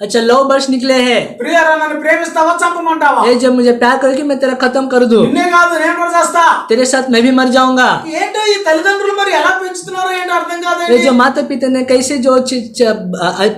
अच्छा लव बर्ड्स निकले हैं। ప్రియరా, నన్ను ప్రేమిస్తావా చంపమంటావా? ये जब मुझे प्यार करके मैं तेरा खत्म कर दूं, నిన్నే కాదు నేను కూడా చేస్తా. तेरे साथ मैं भी मर जाऊंगा। ఏంటో ఈ తల్లిదండ్రులు మరి ఎలా పెంచుతున్నారో ఏంటో అర్థం ये కాదండి. जो माता पिता ने कैसे जो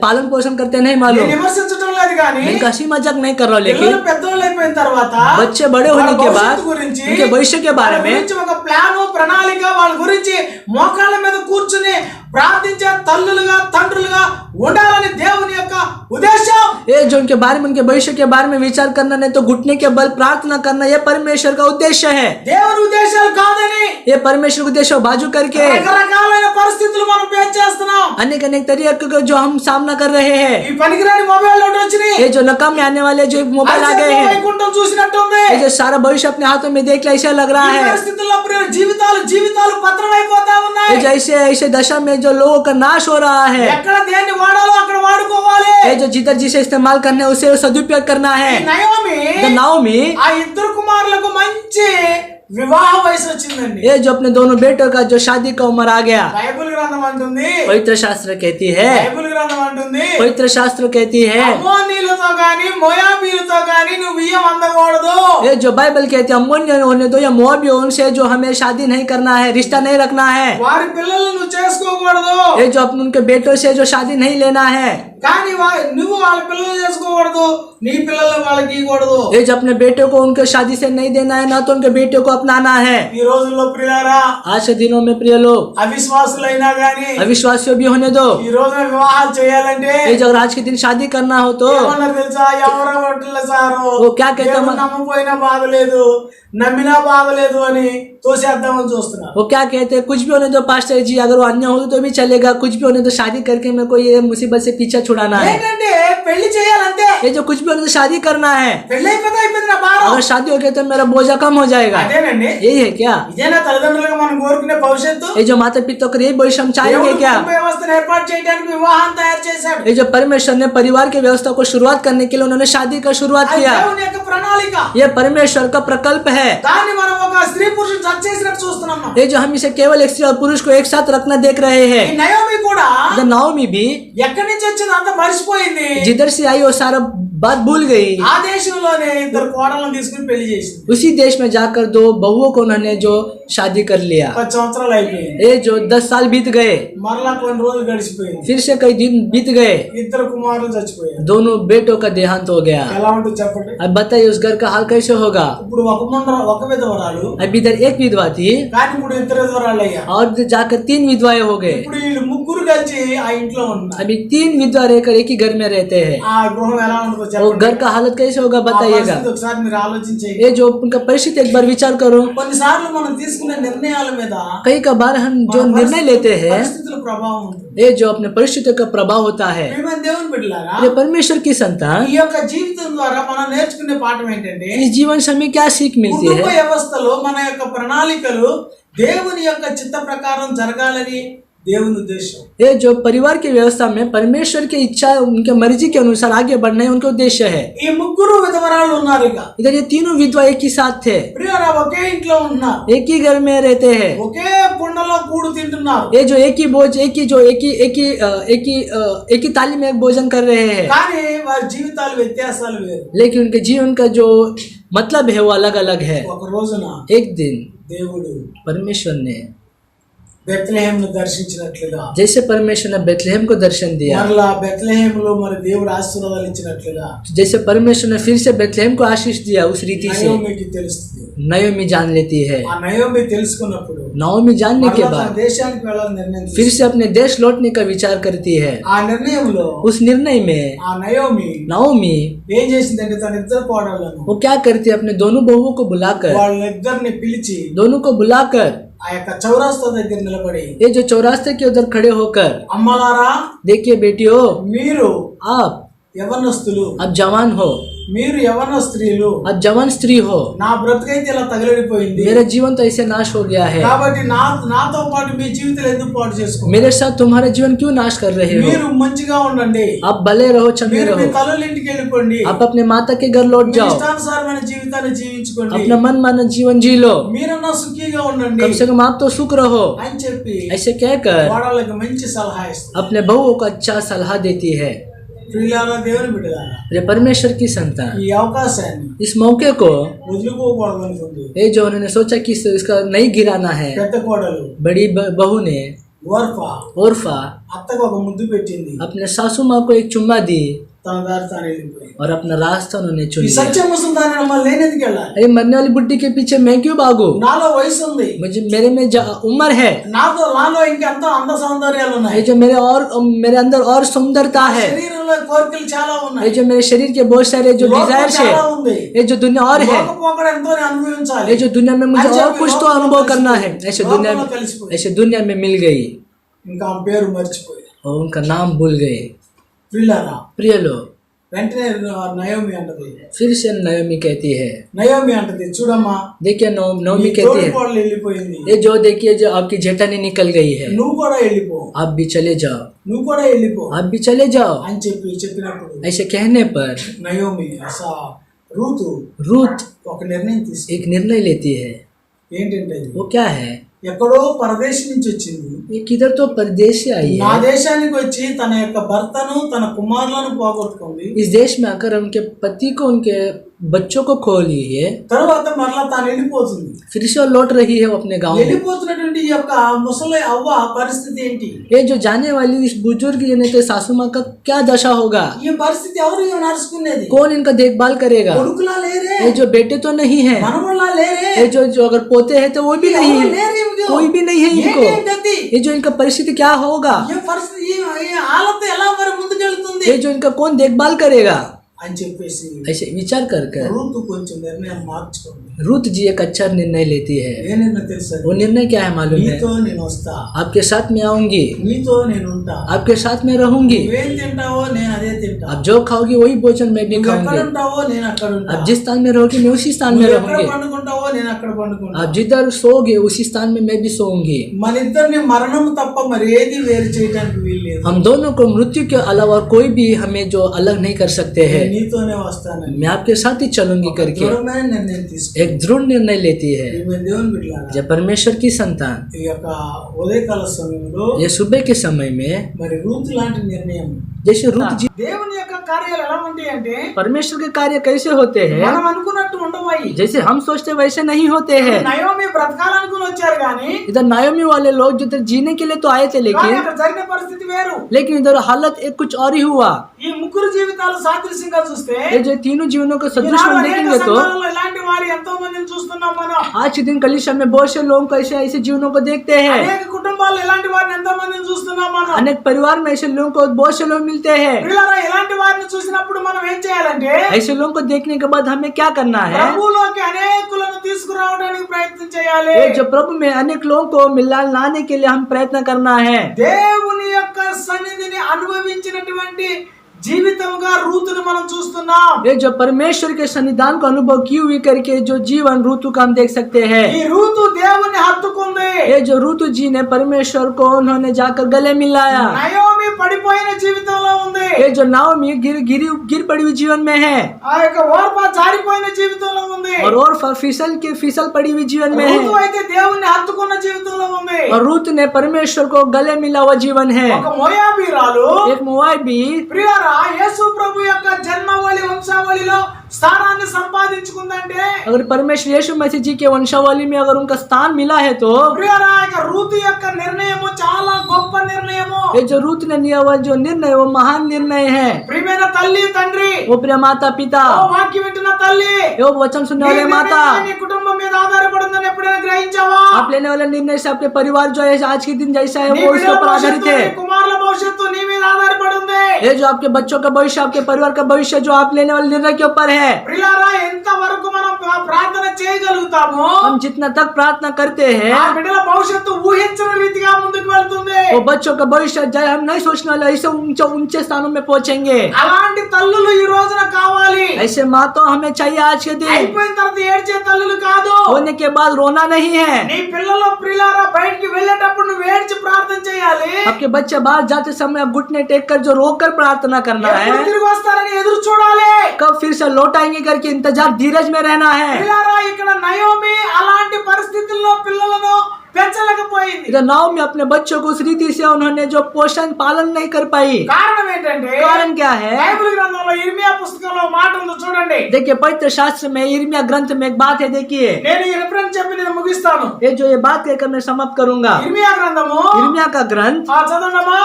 पालन पोषण करते हैं, नहीं నేను मालूम। విమర్శించడం లేదు కానీ मैं हंसी मजाक नहीं कर रहा हूँ, పిల్లలు लेकिन పెద్దోళ్ళు అయిపోయిన తర్వాత बच्चे बड़े होने के बाद భవిష్యత్తు గురించి, उनके भविष्य के बारे వాళ్ళ में గురించి ఒక ప్లాన్ ప్రణాళిక, వాళ్ళ గురించి మోకాళ్ళ మీద కూర్చుని ప్రార్థించే తల్లులుగా తండ్రులుగా ఉండాలని దేవుని యొక్క ఉద్దేశం. ये जो उनके बारे में उनके भविष्य के बारे में विचार करना नहीं तो घुटने के बल प्रार्थना करना, ये परमेश्वर का उद्देश्य है। దేవుని ఉద్దేశాలు కాదని ये परमेश्वर का उद्देश्य बाजू करके రకరకాలైన పరిస్థితులు మనం ఫేస్ చేస్తున్నాం. अनेक अनेक तरीके का जो हम सामना कर रहे हैं। ఈ పనికిరాని మొబైల్ ఒకటి వచ్చినాయి. ये जो नकाम में आने वाले जो मोबाइल आ गए हैं, వైకుంఠం చూసినట్టుంది. ये जो सारा भविष्य अपने हाथों में देख लिया, ऐसा लग रहा ఈ है। పరిస్థితుల్లో ప్రియ జీవితాలు పత్రం అయిపోతా ये ఉన్నాయి. जो ऐसे दशा में जो लोगों का नाश हो रहा है, ఎక్కడ దేన్ని వాడాలో అక్కడ వాడుకోవాలి. ये जो जिधर जिसे इस्तेमाल करना है उसे सदुपयोग करना ఈ है। నయోమి नाओमी, ఆ ఇద్దరు కుమారులకు మంచి వివాహ వయసు వచ్చిందండి. ये जो अपने दोनों बेटों का जो शादी का उम्र आ गया, బైబిల్ గ్రంథం అంటుంది, पवित्र शास्त्र कहती है, బైబిల్ గ్రంథం అంటుంది, पवित्र शास्त्र कहती है, అమ్మోనీలతో గాని మోయాబీలతో గాని నువ్వు బియ్యం అందకూడదు. ये जो बाइबल कहती है अम्मोनियन होने दो या मोआबी उनसे जो हमें शादी नहीं करना है, रिश्ता नहीं रखना है। వారి పిల్లలను నువ్వు చేసుకోకూడదు. ये जो अपने उनके बेटों से जो शादी नहीं लेना है, కానీ నువ్వు వాళ్ళ పిల్లలు చేసుకోకూడదు, నీ పిల్లలు వాళ్ళకి ఇవ్వకూడదు. ये जो अपने बेटों को उनके शादी से नहीं देना है, ना तो उनके बेटों को अपनाना है। ఈ రోజుల్లో ప్రియారా, आज के दिनों में प्रिय लोग, అవిశ్వాసులైనా గాని अविश्वासियों भी होने दो, ఈ రోజున వివాహాలు చేయాలంటే ये जो आज के दिन शादी करना हो तो ఏమన్నారు తెలుసా? ఎవరో ఒట్టుల సారు वो क्या कहते हैं, నమ్మపోయినా బాధ లేదు, నమ్మినా బాగలేదు అని తోసేద్దామని చూస్తున్నారు. वो क्या कहते हैं, कुछ भी होने दो पास्टर जी, अगर वो अन्य हो तो भी चलेगा, कुछ भी होने दो शादी करके मेरे को ये मुसीबत से पीछा छुड़ाना है। ఏంటంటే పెళ్లి చేయాలంతే, ये जो कुछ भी होने दो शादी करना है, పెళ్లి అయిపోయింది నా భారం. अगर शादी हो गया तो मेरा बोझा कम हो जाएगा। అదేనండి, यही है क्या? ఇదేనా తల్లిదండ్రులుగా మనం కోరుకునే భవిష్యత్తు? ये जो माता पिता को यही भविष्य हम चाहेंगे దేవుడు क्या? కుటుంబ వ్యవస్థను ఏర్పాటు చేయడానికి వివాహం తయారు చేశాడు. ये जो परमेश्वर ने परिवार की व्यवस्था को शुरुआत करने के लिए उन्होंने शादी का शुरुआत అది किया। దేవుని యొక్క ప్రణాళిక. ये परमेश्वर का प्रकल्प है। దాన్ని మనం ఒక స్త్రీ పురుషుని జత చేసినట్టు చూస్తున్నాం. ये जो हम इसे केवल एक स्त्री और पुरुष को एक साथ रखना देख रहे ఈ हैं। నయోమి కూడా नाओमी भी ఎక్కడి నుంచి వచ్చింది అంత మర్చిపోయింది. जिधर से आई वो सारा बात भूल गई। ఆ దేశంలోనే ఇద్దరు కోడలను తీసుకుని పెళ్లి చేసింది. उसी देश में जाकर 2 बहुओं को उन्होंने जो शादी कर लिया। 10 సంవత్సరాలు అయిపోయింది. ये जो 10 साल बीत गए, మరలా కొన్ని రోజులు గడిచిపోయింది. फिर से कई दिन बीत गए, ఇద్దరు కుమారులు చచ్చిపోయారు. दोनों बेटों का देहांत हो गया। ఎలా ఉంటుంది చెప్పండి? अब बताइए उस घर का हाल कैसे होगा? ఇప్పుడు ఒక విధవరాలు, अब इधर एक विधवा थी కానీ ఇప్పుడు ఇద్దరు విధవరాలు అయ్యారు. और इधर जाकर 3 विधवाएं हो गए। ఇప్పుడు వీళ్ళు ముగ్గురు కలిసి ఆ ఇంట్లో ఉన్నారు. अभी 3 विधवा रहकर एक ही घर में रहते हैं। ఆ గృహం ఎలా ఉంటుందో वो చెప్పండి. घर का हालत कैसे होगा ఆ बताइएगा। పరిస్థితి ఒకసారి మీరు ఆలోచించండి. ये जो उनका परिस्थिति एक बार विचार करो। కొన్నిసార్లు మనం తీసుకునే నిర్ణయాల మీద कई का बार हम जो निर्णय लेते हैं, పరిస్థితుల ప్రభావం ఉంటుంది. ये जो अपने परिस्थितियों का प्रभाव होता है। ప్రియమైన దేవుని బిడ్డలారా, ये परमेश्वर की संतान, ఈ యొక్క జీవితం ద్వారా మనం నేర్చుకునే పాఠం ఏంటంటే, इस जीवन से हमें क्या सीख मिलती కుటుంబ है? వ్యవస్థలో మన యొక్క ప్రణాళికలు దేవుని యొక్క చిత్త ప్రకారం జరగాలని దేవుని ఉద్దేశం. ये जो परिवार की व्यवस्था में परमेश्वर की इच्छा, उनके मर्जी के अनुसार आगे बढ़ना है उनका उद्देश्य है। ఈ ముగ్గురు విధవరాలు ఉన్నారు. ఇక इधर ये तीनों विधवा एक ही साथ थे, ప్రియులారా, ఒకే ఇంట్లో ఉన్నారు, एक ही घर में रहते हैं। ఒకే కుండలో కూడు తింటున్నారు. ये जो एक ही बोझ, एक ही थाली में एक भोजन कर रहे हैं, కానీ వారి జీవితాలు వ్యత్యాసాలు వేరు. लेकिन उनके जीवन का जो मतलब है वो अलग अलग है। ఒక రోజున एक दिन దేవుడు परमेश्वर ने, బెత్లెహేంను దర్శించినట్లుగా, जैसे परमेश्वर ने बेथलेहम को दर्शन दिया, మరలా బెత్లెహేములో మరి దేవుడు ఆశీర్వాదాలు ఇచ్చినట్లుగా जैसे परमेश्वर ने फिर से बेथलेहम को आशीष दिया, उस रीति से నయోమికి తెలుస్తుంది. नयोमी जान लेती है। ఆ నయోమి తెలుసుకున్నప్పుడు नाओमी जानने के మరలా తన बाद దేశానికి వెళ్ళాలని నిర్ణయం फिर తీసుకుంది. से अपने देश लौटने का विचार करती है। ఆ నిర్ణయంలో उस निर्णय में ఆ నయోమి नाओमी ఏం చేసిందంటే తన ఇద్దరు కోడళ్లను, वो क्या करती है, अपने दोनों बहुओं को बुलाकर, వాళ్ళిద్దరిని పిలిచి दोनों को बुलाकर ఆ యొక్క చౌరాస్తా దగ్గర నిలబడి, ये जो चौरास्ते के उधर खड़े होकर, అమ్మలారా, देखिए बेटियों, మీరు आप యవనస్తులు, अब जवान हो, మీరు యవన స్త్రీలు, अब जवान स्त्री हो, నా బ్రతుకైతే ఇలా తగలడిపోయింది, मेरा जीवन तो ऐसे नाश हो गया है, కాబట్టి నాతో పాటు మీ జీవితాలు ఎందుకు పాటు చేసుకోండి, मेरे साथ तुम्हारा जीवन क्यों नाश कर रहे हो? మీరు మంచిగా ఉండండి, आप भले रहो, चंगे మీరు మీ रहो, తల్లుల ఇంటికి వెళ్ళిపోండి, आप अपने माता के घर लौट మీ जाओ, ఇష్టానుసారమైన జీవితాన్ని జీవించుకోండి, अपना मन माना जीवन जी लो, మీరన్నా సుఖీగా ఉండండి कम से कम आप तो सुख रहो, అని చెప్పి ऐसे कहकर కోడళ్ళకి మంచి సలహా ఇస్తారు. अपने बहुओं को अच्छा सलाह देती है। ప్రియులారా, దేవుని బిడ్డలారా, ये परमेश्वर की संतान ఈ అవకాశాన్ని इस मौके को, వదులుకోకూడదు అనుకుంది. ये जो उन्होंने सोचा कि इसका नहीं गिराना है, పెద్ద కోడలు बड़ी बहू ने ఓర్ఫా ओरफा అత్తకు ఒక ముద్దు పెట్టింది, अपने सासू माँ को एक चुम्मा दी తన దారి తాను వెళ్ళిపోయింది. और अपना रास्ता उन्होंने चुन ఈ लिया। సత్య ముసల్దాన్ని మళ్ళీ నేనెందుకు వెళ్ళాలి? अरे मरने वाली बुड्ढी के पीछे मैं क्यों भागू? నాలో వయసు ఉంది, मेरे में उम्र है, నాలో ఇంకెంతో అంద సౌందర్యాలు ये ఉన్నాయి, जो मेरे अंदर और सुंदरता है, శరీరంలో కోరికలు చాలా ये ఉన్నాయి, जो मेरे शरीर के बहुत सारे जो లోకం डिजायर्स చాలా है, ఉంది, ये जो दुनिया और है, లోకపోకడ ఎంతో అనుభవించాలి, ये जो दुनिया में मुझे और कुछ तो अनुभव करना है, ऐसे दुनिया में मिल गई ఇంకా ఆమె పేరు మర్చిపోయి. और उनका नाम भूल गए। ప్రియులారా, प्रिय लोग, వెంటనే నయోమి అంటది, फिर से नयोमी कहती है, నయోమి అంటది, చూడమ్మా, देखिए नयोमी నీ कहती తోడి है, కోడలు వెళ్ళిపోయింది, ये जो देखिए जो आपकी जेठानी निकल गई है, నువ్వు కూడా వెళ్ళిపో, आप भी चले जाओ, నువ్వు కూడా వెళ్ళిపో आप भी चले जाओ। అని చెప్పినప్పుడు ऐसे कहने पर నయోమి రూతు रूथ ఒక నిర్ణయం తీసుకుంది. एक निर्णय लेती है। ఏంటంటే అది? वो क्या है? ఎక్కడో పరదేశం నుంచి వచ్చింది, ये किधर तो परदेश से आई నా है, దేశానికి వచ్చి తన యొక్క భర్తను తన కుమారులను పోగొట్టుకుంది, इस देश में आकर उनके पति को, उनके बच्चों को खो ली है, తర్వాత మరలా తాను వెళ్ళిపోతుంది. फिर से वो लौट रही है अपने गांव में। వెళ్ళిపోతున్నటువంటి ఈ యొక్క ముసలి అవ్వ పరిస్థితి ఏంటి? ये जो जाने वाली इस बुजुर्ग यानी तो सासू माँ का क्या दशा होगा? ఈ పరిస్థితి ఎవరు నడుచుకునేది? कौन इनका देखभाल करेगा? కొడుకులా లేరే, ये जो बेटे तो नहीं है, మనవళ్ళ లేరే, ये जो अगर पोते हैं तो वो भी नहीं ఎవరు है, లేరు ఇవిగో. कोई भी नहीं है इनको। ఏంటి గతి? ये जो इनका परिस्थिति क्या होगा? ఈ పరిస్థితి ఈ హాలత ఎలా మరి ముందుకెళ్తుంది ये जो इनका कौन देखभाल करेगा? అని చెప్పేసి ऐसे विचार कर कर రూతు కొంచెం నిర్ణయం మార్చుకుంది. रूत जी एक अच्छा निर्णय लेती है। నేనేనో తెలుసా, वो निर्णय क्या है मालूम है? నీతో నేను వస్తా, आपके साथ में आऊंगी, నీతో నేను ఉంటా, आपके साथ में रहूंगी, నువ్వేం తింటావో నేను అదే తింటా, आप जो खाओगी वही भोजन मैं भी నువ్వు ఎక్కడ खाऊंगी, ఉంటావో నేను అక్కడ ఉంటా, आप जिस स्थान में रहोगी मैं उसी स्थान में నువ్వు ఎక్కడ रहूंगी, పండుకుంటావో నేను అక్కడ పండుకుంటా. आप जिधर सोओगे उसी स्थान में मैं भी सोऊंगी। మన ఇద్దరిని మరణం తప్ప మరి ఏది వేరు చేయడానికి వీల్లేదు. हम दोनों को मृत्यु के अलावा कोई भी हमें जो अलग नहीं कर सकते हैं। నేను నీతోనే వస్తానని मैं आपके साथ ही चलूंगी करके దృఢమైన నిర్ణయం తీసుకు. एक दृढ़ निर्णय लेती है। దేవుని బిడ్డలారా, जब परमेश्वर की संतान ఈ యొక్క ఉదయకాల సమయంలో ये सुबह के समय में మరి రూతు లాంటి నిర్ణయం, जैसे रूत जी, దేవుని యొక్క కార్యాలు ఎలా ఉంటాయి అంటే परमेश्वर के कार्य कैसे होते हैं మనం అనుకున్నట్టు ఉండవాయి. जैसे हम सोचते वैसे नहीं होते हैं। నయోమి బ్రతకాలనుకుని వచ్చారు కానీ इधर नायोमी वाले लोग जो इधर जीने के लिए तो आए थे, కానీ लेकिन అక్కడ జరిగిన పరిస్థితి వేరు. इधर हालत एक कुछ और ही हुआ। ఈ ముగ్గురు జీవితాలు సాదృశ్యంగా చూస్తే ये जो तीनों जीवनों को सदृश ఈనాడు में అనేక देखेंगे तो సంఘాలలో ఇలాంటి వారు ఎంతో మందిని చూస్తున్నాం మనం. आज के दिन कलीसिया में बहुत से लोगों को ऐसे ऐसे जीवनों को देखते हैं। అనేక కుటుంబాల్లో ఇలాంటి వారిని ఎంతో మందిని చూస్తున్నాం మనం. अनेक परिवार में ऐसे लोगों को बहुत से लोग मिलते हैं। ప్రియులారా, ఇలాంటి వారిని చూసినప్పుడు మనం ఏం చేయాలంటే ऐसे लोगों को देखने के बाद हमें क्या करना है? ప్రభువులోకి అనేకులను తీసుకురావడానికి ప్రయత్నం చేయాలి. ये जो प्रभु में अनेक लोगों को मिला लाने के लिए हम प्रयत्न करना है। దేవుని యొక్క సన్నిధిని అనుభవించినటువంటి జీవితంగా రూతును మనం చూస్తున్నాం. ये जो परमेश्वर के सन्निधान को अनुभव की हुई करके जो जीवन ऋतु का हम देख सकते हैं। ఈ రూతు దేవుని హత్తుకుంది. ये जो ऋतु जी ने परमेश्वर को उन्होंने जाकर गले मिलाया। నయోమి పడిపోయిన జీవితంలో ఉంది. ये जो नाओमी गिर पड़ी हुई जीवन में है, ఆ యొక్క ఓర్పా జారిపోయిన జీవితంలో ఉంది. और फिसल पड़ी हुई जीवन में రూతు है, అయితే దేవుణ్ణి హత్తుకున్న జీవితంలో ఉంది. और रूत ने परमेश्वर को गले मिला हुआ जीवन है। ఒక మోయాబీరాలు एक मोआबी, ప్రియులారా, యేసు ప్రభు యొక్క జన్మావళి వంశావళిలో స్థానాన్ని సంపాదించుకుందంటే अगर परमेश्वर यीशु मसीह जी के वंशावली में अगर उनका स्थान मिला है तो ప్రియులారా, ఇక రూతు యొక్క నిర్ణయము చాలా గొప్ప నిర్ణయము. ये जो रूत ने लिया हुआ जो निर्णय वो महान निर्णय है। ప్రియమైన తల్లి తండ్రి, वो प्रिय माता पिता, ఓ వాక్యం వింటున్న తల్లి, वो वचन सुनने वाले నీ माता, నిర్ణయం నీ కుటుంబం మీద ఆధారపడుతుందని ఎప్పుడైనా గ్రహించావా? आप लेने वाले निर्णय से आपके परिवार जो है आज के दिन जैसा है నీ वो उसके బిడ్డల ऊपर आधारित భవిష్యత్తు, है। నీ కుమారుల భవిష్యత్తు నీ మీద ఆధారపడి ఉంది. ये जो आपके बच्चों का भविष्य, आपके परिवार का भविष्य जो आप लेने वाले निर्णय के ऊपर है। ప్రియులారా, ఎంత వరకు మనం ప్రార్థన చేయగలుగుతామో हम जितना तक प्रार्थना करते हैं ఆ బిడ్డల భవిష్యత్తు ఊహించిన రీతిగా ముందుకు వెళ్తుంది. वो बच्चों का भविष्य जय हम नहीं सोचने वाले ऐसे ऊंचे स्थानों में पहुंचेंगे। అలాంటి తల్లులు ఈ రోజున కావాలి. ऐसे माता हमें चाहिए आज के दिन। అయిపోయిన తర్వాత ఏడ్చే తల్లులు కాదు. होने के बाद रोना नहीं है। నీ పిల్లలు ప్రియులారా బయటికి వెళ్ళేటప్పుడు నువ్వు ఏడ్చి ప్రార్థన చేయాలి. आपके बच्चे बाहर जाते समय आप घुटने टेक कर जो रोकर प्रार्थना करना ఎప్పుడు है, తిరిగి వస్తారని ఎదురు చూడాలి. कब फिर से लौटाएंगे करके इंतजार धीरज में रहना है। ప్రియులారా, ఇక్కడ నయోమి అలాంటి పరిస్థితుల్లో పిల్లలను పెంచలేకపోయింది. इधर नाव में अपने बच्चों को उस रीति से उन्होंने जो पोषण पालन नहीं कर पाई। కారణం ఏంటంటే कारण क्या है? బైబిల్ గ్రంథంలో ఇర్మియా పుస్తకంలో మాట ఉంది చూడండి. देखिए पवित्र शास्त्र में यिर्मयाह ग्रंथ में एक बात है। देखिए నేను ఈ రిఫరెన్స్ చెప్పి నేను ముగిస్తాను. ये बात कहकर मैं समाप्त करूंगा। ఇర్మియా గ్రంథము यिर्मयाह का ग्रंथ చదవండమ్మా.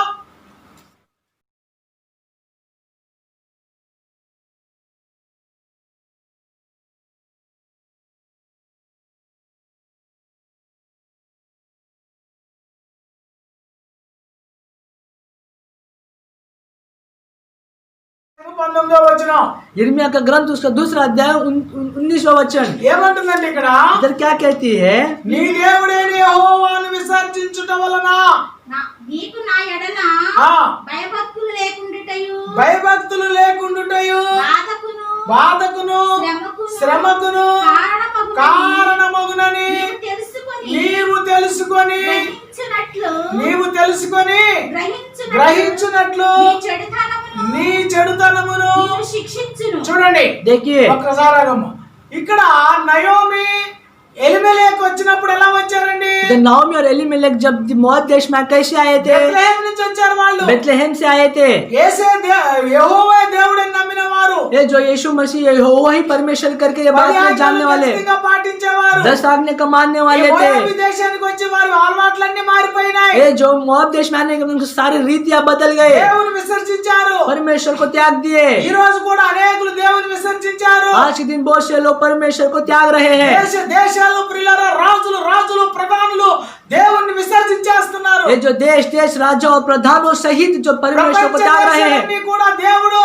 यिर्मयाह का ग्रंथ उसका दूसरा अध्याय 19वां वचन ఏమంటుందంటే ఇక్కడ इधर क्या कहती है? నీ దేవుడైన యెహోవాను విసర్జించుట వలన నీకు నా ఎడల ఆ భయభక్తులు లేకుండుటయు భయభక్తులు లేకుండుటయు బాధకును శ్రమకును కారణమగునని నీవు తెలుసుకొని గ్రహించునట్లు నీ చెడుతనమును చూడండి. देखिए ఒక్కసారి ఆగమ్మ. ఇక్కడ నయోమి ఎలిమెలెకు వచ్చినప్పుడు ఎలా వచ్చారండి? नाओमी और एलीमेलेक जब मोआब देश में कैसे आए थे? బెత్లెహేం నుంచి వచ్చారు వాళ్ళు. बेथलेहम से आए थे। యెహోవా దేవుడని నమ్మిన వారు, ये जो यीशु मसीह यहोवा ही परमेश्वर करके ये बात में जानने वाले, పాటించేవారు, 10 आज्ञा को मानने वाले थे। విదేశానికి వచ్చి వారి అలవాట్లన్నీ మారిపోయినాయి. ये जो मोआब देश में आने के उनकी सारी रीतियां बदल गए, దేవుని విసర్జించారు. परमेश्वर को त्याग दिए। ఈ రోజు కూడా అనేకులు దేవుని విసర్జించారు. आज के दिन बहुत से लोग परमेश्वर को त्याग रहे हैं। దేశాలు ప్రియులారా, రాజులు ప్రధానులు దేవుణ్ణి విసర్జించేస్తున్నారు. ये जो देश राजा और प्रधानों सहित जो परमेश्वर को त्याग रहे हैं, ప్రపంచ దేశాలన్నీ కూడా దేవుడు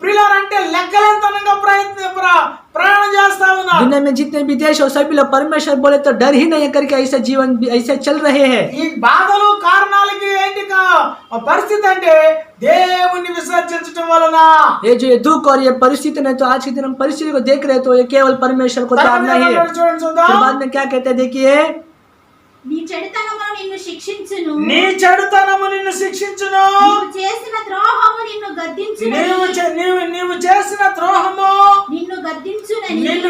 ప్రియులారంటే లెక్కలేంతనంగా ప్రయాణం చేస్తా ఉన్నారు. दुनिया में जितने भी देश हो सभी लोग परमेश्वर बोले तो डर ही नहीं करके ऐसा जीवन ऐसे चल रहे हैं. ఈ బాధలు కారణాలకి ఏంటి పరిస్థితి అంటే దేవుని విసర్జించడం వలన. ये जो ये दुख और ये परिस्थिति नहीं, तो आज के दिन हम परिस्थिति को देख रहे, तो ये केवल परमेश्वर को ताड़ना ही है. फिर बाद में क्या कहते हैं, देखिए, నీ చెడుతనమును నిన్ను శిక్షించును, నీ చెడుతనము నిన్ను శిక్షించును, నీవు చేసిన ద్రోహము నిన్ను గద్దించును, నీవు చేసిన ద్రోహము నిన్ను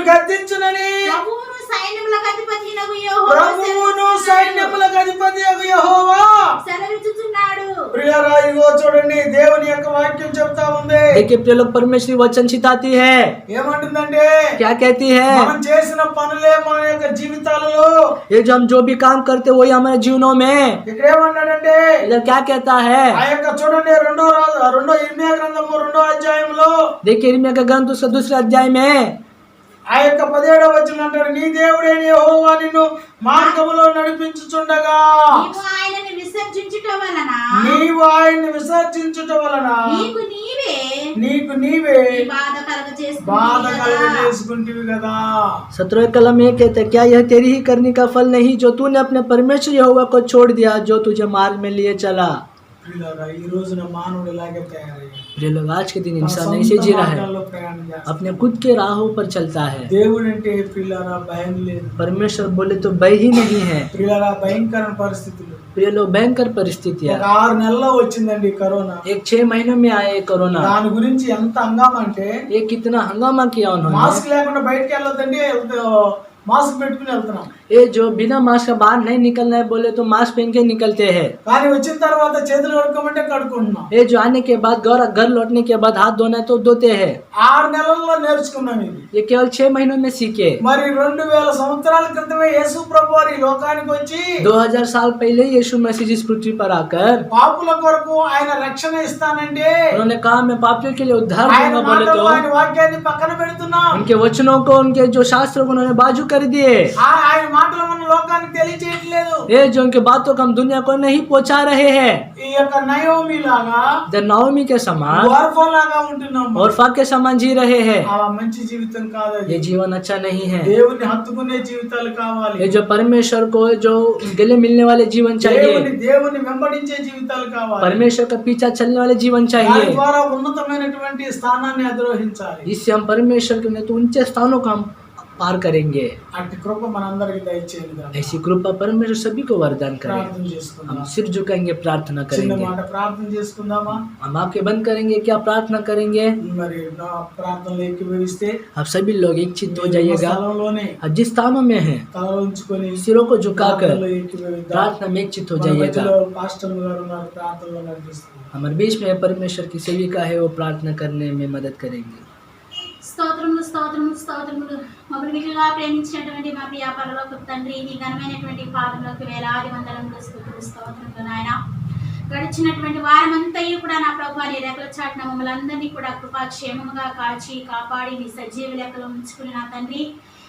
గద్దించునని ప్రభువును సైన్యములకు అధిపతి యెహోవా సెలవిచ్చుచున్నాడు. ప్రియరా, ఇగో చూడండి, దేవుని యొక్క వాక్యం చెప్తా ఉంది. देखिए प्रिय लोग, परमेश्वर वचन सिखाती है. ఏమంటుందంటే, क्या कहती है, మనం చేసిన పనులే మన యొక్క జీవితాలలో, ये जो हम जो भी काम करते वही हमारे जीवनों में. ఇక్కడ ఏమన్నాడంటే, इधर क्या कहता है, ఆ యొక్క చూడండి రెండో ఇర్మియా గ్రంథము 2వ అధ్యాయంలో, देखिए इर्मिया का ग्रंथ उसका 2रे अध्याय में ఆ యొక్క 17వ వచనం అంటాడు, నీ దేవుడైన యెహోవా నిన్ను మార్గములో నడిపించుచుండగా నీవు ఆయనను విసర్జించుట వలన నీకు నీవే బాధ కలుగజేసుకుంటివి కదా. 17वें कलम में कहते हैं, क्या यह तेरी ही करने का फल नहीं जो तूने अपने परमेश्वर यहोवा को छोड़ दिया, जो तुझे मार्ग में लिए चला. ఈ రోజున మానవుడు ఇలాగే తయారయ్యాడు. प्रिय लोग, आज के दिन इंसान ऐसे जी रहा है, अपने खुद के राहों पर चलता है. దేవుడు అంటే ప్రియులారా భయం లేదు. परमेश्वर बोले तो भय ही नहीं है. ప్రియులారా భయంకర పరిస్థితులు. प्रिय लोग, भयंकर परिस्थितियां. 6 నెలల్లో వచ్చిందండి కరోనా. 6 महीनों में आए कोरोना. దాని గురించి ఎంత హంగామా అంటే, ये कितना हंगामा किया उन्होंने. మాస్క్ లేకుండా బయటకు వెళ్ళొద్దండి, మాస్క్ పెట్టుకుని వెళ్తున్నాం. ये जो बिना मास्क का बाहर नहीं निकलना है बोले तो मास्क पहन के निकलते हैं. కానీ వచ్చిన తర్వాత చేతులు కడుక్కోమంటే కడుక్కుంటున్నాం. ये जो आने के बाद घर लौटने के बाद हाथ धोना है तो धोते हैं. 6 నెలల్లో నేర్చుకున్నాం ఇది. ये केवल 6 महीनों में सीखे. మరి 2000 సంవత్సరాల క్రితమే యేసు ప్రభువారు ఈ లోకానికి వచ్చి 2000 साल पहले यीशु मसीह इस पृथ्वी पर आकर పాపుల కొరకు ఆయన రక్షణ ఇస్తానంటే, उन्होंने कहा मैं पापियों के लिए उद्धार ఆయన दूंगा बोले तो ఆయన వాక్యాన్ని పక్కన పెడుతున్నాం. उनके वचनों को, उनके जो शास्त्रों को उन्होंने बाजू कर दिए. ఆయన మాటలు మన లోకానికి తెలియజేయట్లేదు. ये जो उनके बातों को हम दुनिया को नहीं पहुंचा रहे हैं. ఈ యొక్క నయోమి లాగా, नाओमी के समान, ఓర్ఫా లాగా ఉంటున్నాం. और फा के समान जी रहे हैं. అలా మంచి జీవితం కాదు. ये जीवन अच्छा नहीं है. దేవుని హత్తుకునే జీవితాలు కావాలి. ये जो परमेश्वर को जो गले मिलने वाले जीवन चाहिए, దేవుని వెంబడించే జీవితాలు కావాలి. परमेश्वर का पीछा चलने वाले जीवन దాని चाहिए. ద్వారా ఉన్నతమైనటువంటి స్థానాన్ని అధిరోహించాలి. इससे हम परमेश्वर के तो ऊंचे स्थानों को हम पार करेंगे. అట్టి కృప మనందరికీ దయచేయండి. ऐसी कृपा परमेश्वर सभी को वरदान करे. ప్రార్థన చేసుకుందాం. हम सिर झुकाएंगे, प्रार्थना చిన్న करेंगे. మాట ప్రార్థన చేసుకుందామా? हम आपके बंद करेंगे, क्या प्रार्थना करेंगे. మరి నా ప్రార్థనలు ఏకీభవిస్తే आप सभी लोग एक चित्त हो जाइएगा. స్థలంలోనే अब जिस स्थानों में है తల ఉంచుకొని सिरों को झुकाकर ప్రార్థనలో ఏకీభవిద్దాం. प्रार्थना में एक चित्त हो మన जाइएगा. మధ్యలో పాస్టర్ గారు ఉన్నారు, ప్రార్థనలో నడిపిస్తారు. हमारे बीच में परमेश्वर की सेविका है, वो प्रार्थना करने में मदद करेंगे. స్తోత్రములు స్తోత్రములు స్తోత్రములు. మమ్మల్ని మిగిలిగా ప్రేమించినటువంటి మా ప్రియ పరలోకపు తండ్రి, నీ ఘనమైనటువంటి పాదములకు వేలాది వందనములు స్తుతులు స్తోత్రములు నాయన. గడిచినటువంటి వారమంతయు కూడా నా ప్రభువా, నీ రెక్కల చాటున మమ్మల్ని అందరినీ కూడా కృపాక్షేమముగా కాచి కాపాడి నీ సజీవ లెక్కలో ఉంచుకుని నా తండ్రి,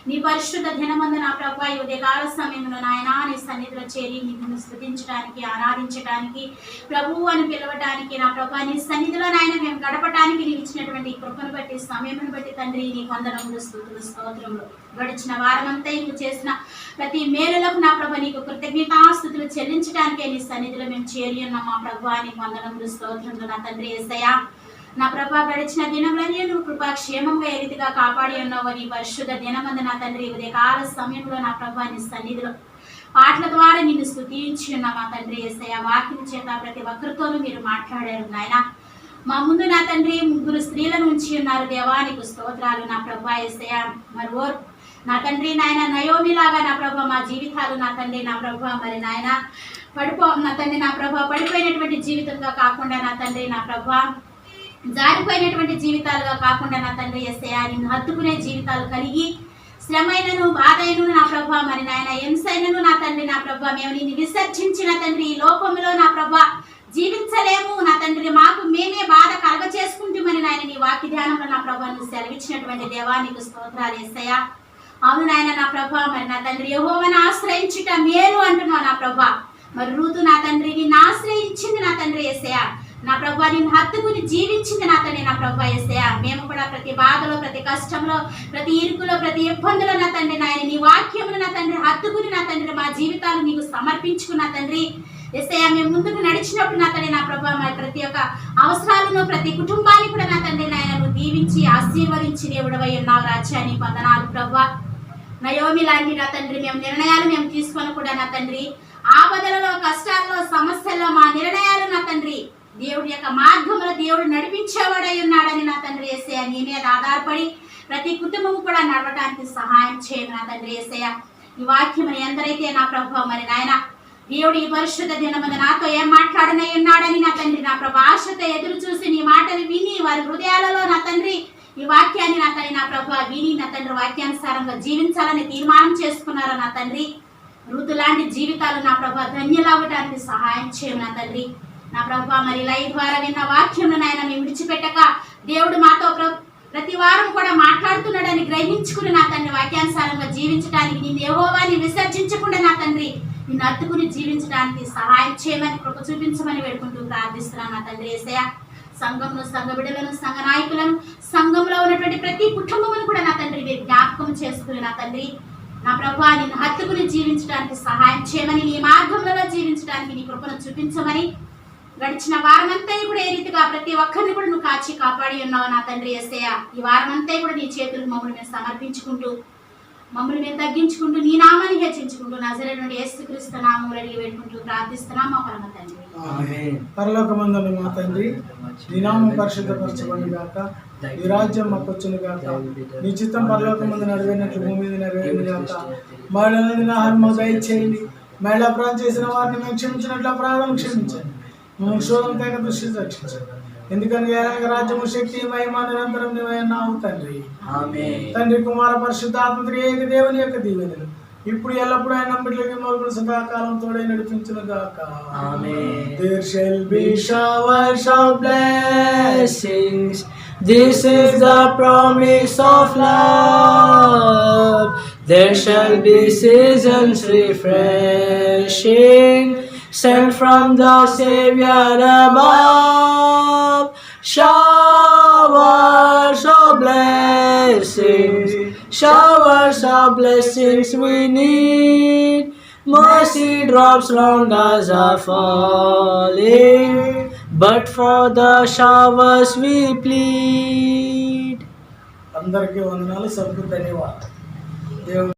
నీ పరిశుద్ధ దినమందు నా ప్రభువా, ఈ ఉదయకాల సమయంలో నాయన నీ సన్నిధిలో చేరి నిన్ను స్తుతించడానికి, ఆరాధించడానికి, ప్రభువు అని పిలవటానికి నా ప్రభువా, నీ సన్నిధిలో నాయన మేము గడపటానికి నీవు ఇచ్చినటువంటి కృపను బట్టి, సమయమును బట్టి తండ్రి నీకు వందనములు స్తుతులు స్తోత్రములు. గడిచిన వారమంతా నువ్వు చేసిన ప్రతి మేలులకు నా ప్రభు నీకు కృతజ్ఞతాస్తుతులు చెల్లించడానికే నీ సన్నిధిలో మేము చేరి ఉన్నాం మా ప్రభువా, నీకు వందనములు స్తోత్రములు నా తండ్రి యేసయ్యా. నా ప్రభా, గడిచిన దినంలోనే నువ్వు కృపా క్షేమంగా ఏ రీతిగా కాపాడి ఉన్నావు నీ పరిశుద్ధ దినమందు నా తండ్రి, ఉదయకాల సమయంలో నా ప్రభా నీ సన్నిధిలో పాటల ద్వారా నిన్ను స్తుతించి ఉన్నాం మా తండ్రి యేసయ్యా. వాక్యం చేత ప్రతి ఒక్కరితోనూ మీరు మాట్లాడారు నాయన. మా ముందు నా తండ్రి 3 స్త్రీలను ఉంచి ఉన్నారు దేవానికి స్తోత్రాలు నా ప్రభా యేసయ్యా. మరి నా తండ్రి నాయన నయోమి లాగా నా ప్రభా మా జీవితాలు నా తండ్రి నా ప్రభా మరి నాయన నా తండ్రి నా ప్రభా పడిపోయినటువంటి జీవితంగా కాకుండా నా తండ్రి నా ప్రభా జారిపోయినటువంటి జీవితాలుగా కాకుండా నా తండ్రి యేసయ్యా, నిన్ను హత్తుకునే జీవితాలు కలిగి శ్రమైనను బాధైనను నా ప్రభా మరి నాయన హింసైనను నా తండ్రి నా ప్రభా మేము నిన్ను విసర్జించిన తండ్రి ఈ లోకంలో నా ప్రభా జీవించలేము నా తండ్రి, మాకు మేమే బాధ కలగ చేసుకుంటామని నాయన నీ వాక్య ధ్యానంలో నా ప్రభా నువ్వు సెలవిచ్చినటువంటి దేవానికి స్తోత్రాలు యేసయ్యా. అవును నాయన నా ప్రభా మరి నా తండ్రి యెహోవాను ఆశ్రయించుట మేలు అంటున్నావు నా ప్రభా. మరి రూతు నా తండ్రి నిన్ను ఆశ్రయించింది నా తండ్రి యేసయ్యా. నా ప్రభు నిన్ను హత్తుకుని జీవించింది నా తండ్రి. నా ప్రభు యేసయ్యా మేము కూడా ప్రతి బాధలో, ప్రతి కష్టంలో, ప్రతి ఇరుకులో, ప్రతి ఇబ్బందులో నా తండ్రి నాయన నీ వాక్యమును నా తండ్రి హత్తుకుని నా తండ్రి మా జీవితాలు నీకు సమర్పించుకున్న తండ్రి యేసయ్యా మేము ముందుకు నడిచినప్పుడు నా తండ్రి నా ప్రభు మరి ప్రతి ఒక్క అవసరాలను, ప్రతి కుటుంబాన్ని కూడా నా తండ్రి నాయన నువ్వు దీవించి ఆశీర్వదించి దేవుడవై ఉన్నావు రాజా. నీ వందనాలు ప్రభు. నయోమి లాంటి నా తండ్రి నిర్ణయాలు తీసుకొని కూడా నా తండ్రి ఆపదలలో, కష్టాల్లో, సమస్యల్లో మా నిర్ణయాలు నా తండ్రి దేవుడి యొక్క మార్గంలో దేవుడు నడిపించేవాడై ఉన్నాడని నా తండ్రి యేసయ్య నీ మీద ఆధారపడి ప్రతి కుటుంబం కూడా నడవడానికి సహాయం చేయను నా తండ్రి యేసయ్య. ఈ వాక్యం ఎందరైతే నా ప్రభు మరి నాయన దేవుడు ఈ పరిశుద్ధ దినమందు నాతో ఏం మాట్లాడనై ఉన్నాడని నా తండ్రి నా ప్రభు ఆశతో ఎదురు చూసి నీ మాటలు విని వారి హృదయాలలో నా తండ్రి ఈ వాక్యాన్ని నా తండ్రి నా ప్రభు విని నా తండ్రి వాక్యానుసారంగా జీవించాలని తీర్మానం చేసుకున్నారో నా తండ్రి ఋతు లాంటి జీవితాలు నా ప్రభు ధన్యులవ్వడానికి సహాయం చేయను నా తండ్రి. నా ప్రభు మరి లైవ్ ద్వారా విన్న వాక్యం నాయన మేము విడిచిపెట్టక దేవుడు మాతో ప్రతి వారం కూడా మాట్లాడుతున్నాడని గ్రహించుకుని నా తండ్రి వాక్యానుసారంగా జీవించడానికి నిన్ను యెహోవాని విసర్జించకుండా నా తండ్రి నిన్ను అత్తుకుని జీవించడానికి సహాయం చేయమని కృప చూపించమని వేడుకుంటూ ప్రార్థిస్తున్నాను నా తండ్రి యేసయ్య. సంఘంలో సంఘ బిడ్డలను, సంఘ నాయకులను, సంఘంలో ఉన్నటువంటి ప్రతి కుటుంబమును కూడా నా తండ్రి మీరు జ్ఞాపకం చేసుకుని నా తండ్రి నా ప్రభు నిన్ను హత్తుకుని జీవించడానికి సహాయం చేయమని, నీ మార్గంలో జీవించడానికి నీ కృపను చూపించమని, గడిచిన వారమంతా కూడా ఏ రీతిగా ప్రతి ఒక్కరిని కూడా నువ్వు కాచి కాపాడి ఉన్నావు నా తండ్రి యేసయ్య. ఈ వారమంతా కూడా నీ చేతులకు మమ్మల్ని మేము సమర్పించుకుంటూ, మమ్మల్ని మేము తగ్గించుకుంటూ, నీ నామాన్ని హెచ్చించుకుంటూ నజరేయుడైన యేసుక్రీస్తు నామములో అడిగి వేడుకుంటూ ప్రార్థిస్తున్నాం మా పరమ తండ్రి. పరలోకమందున్న మా తండ్రి, నీ నామం పరిశుద్ధపరచబడును గాక, నీ రాజ్యం మాకు వచ్చును గాక, నీ చిత్తం పరలోకమందు నెరవేరినట్లు భూమి మీద నెరవేరును గాక. మరణాన్ని ఆహారం మాకు దయచేయండి, మళ్ళీ అపరాధం చేసిన వారిని మేము క్షమించినట్లు అపరాధం క్షమించండి, మేము శోధన తేక దృష్టి రక్షించండి. ఎందుకని రాజ్యము, శక్తి, మహిమ నిరంతరం నీవైనావు తండ్రి. తండ్రి, కుమార, పరిశుద్ధాత్మ ఏక దేవుని యొక్క దీవెనలు ఇప్పుడు ఎల్లప్పుడూ ఆయన బిడ్డలకి మొదలు సదాకాలం తోడై నడిపించును గాక. There shall be showers of blessings. This is the promise of love. There shall be seasons refreshing, sent from the Savior above. Showers of blessings, showers of blessings we need. Mercy drops round us are falling, but for the showers we plead. అందరికీ వందనాలు. సభకు ధన్యవాదాలు.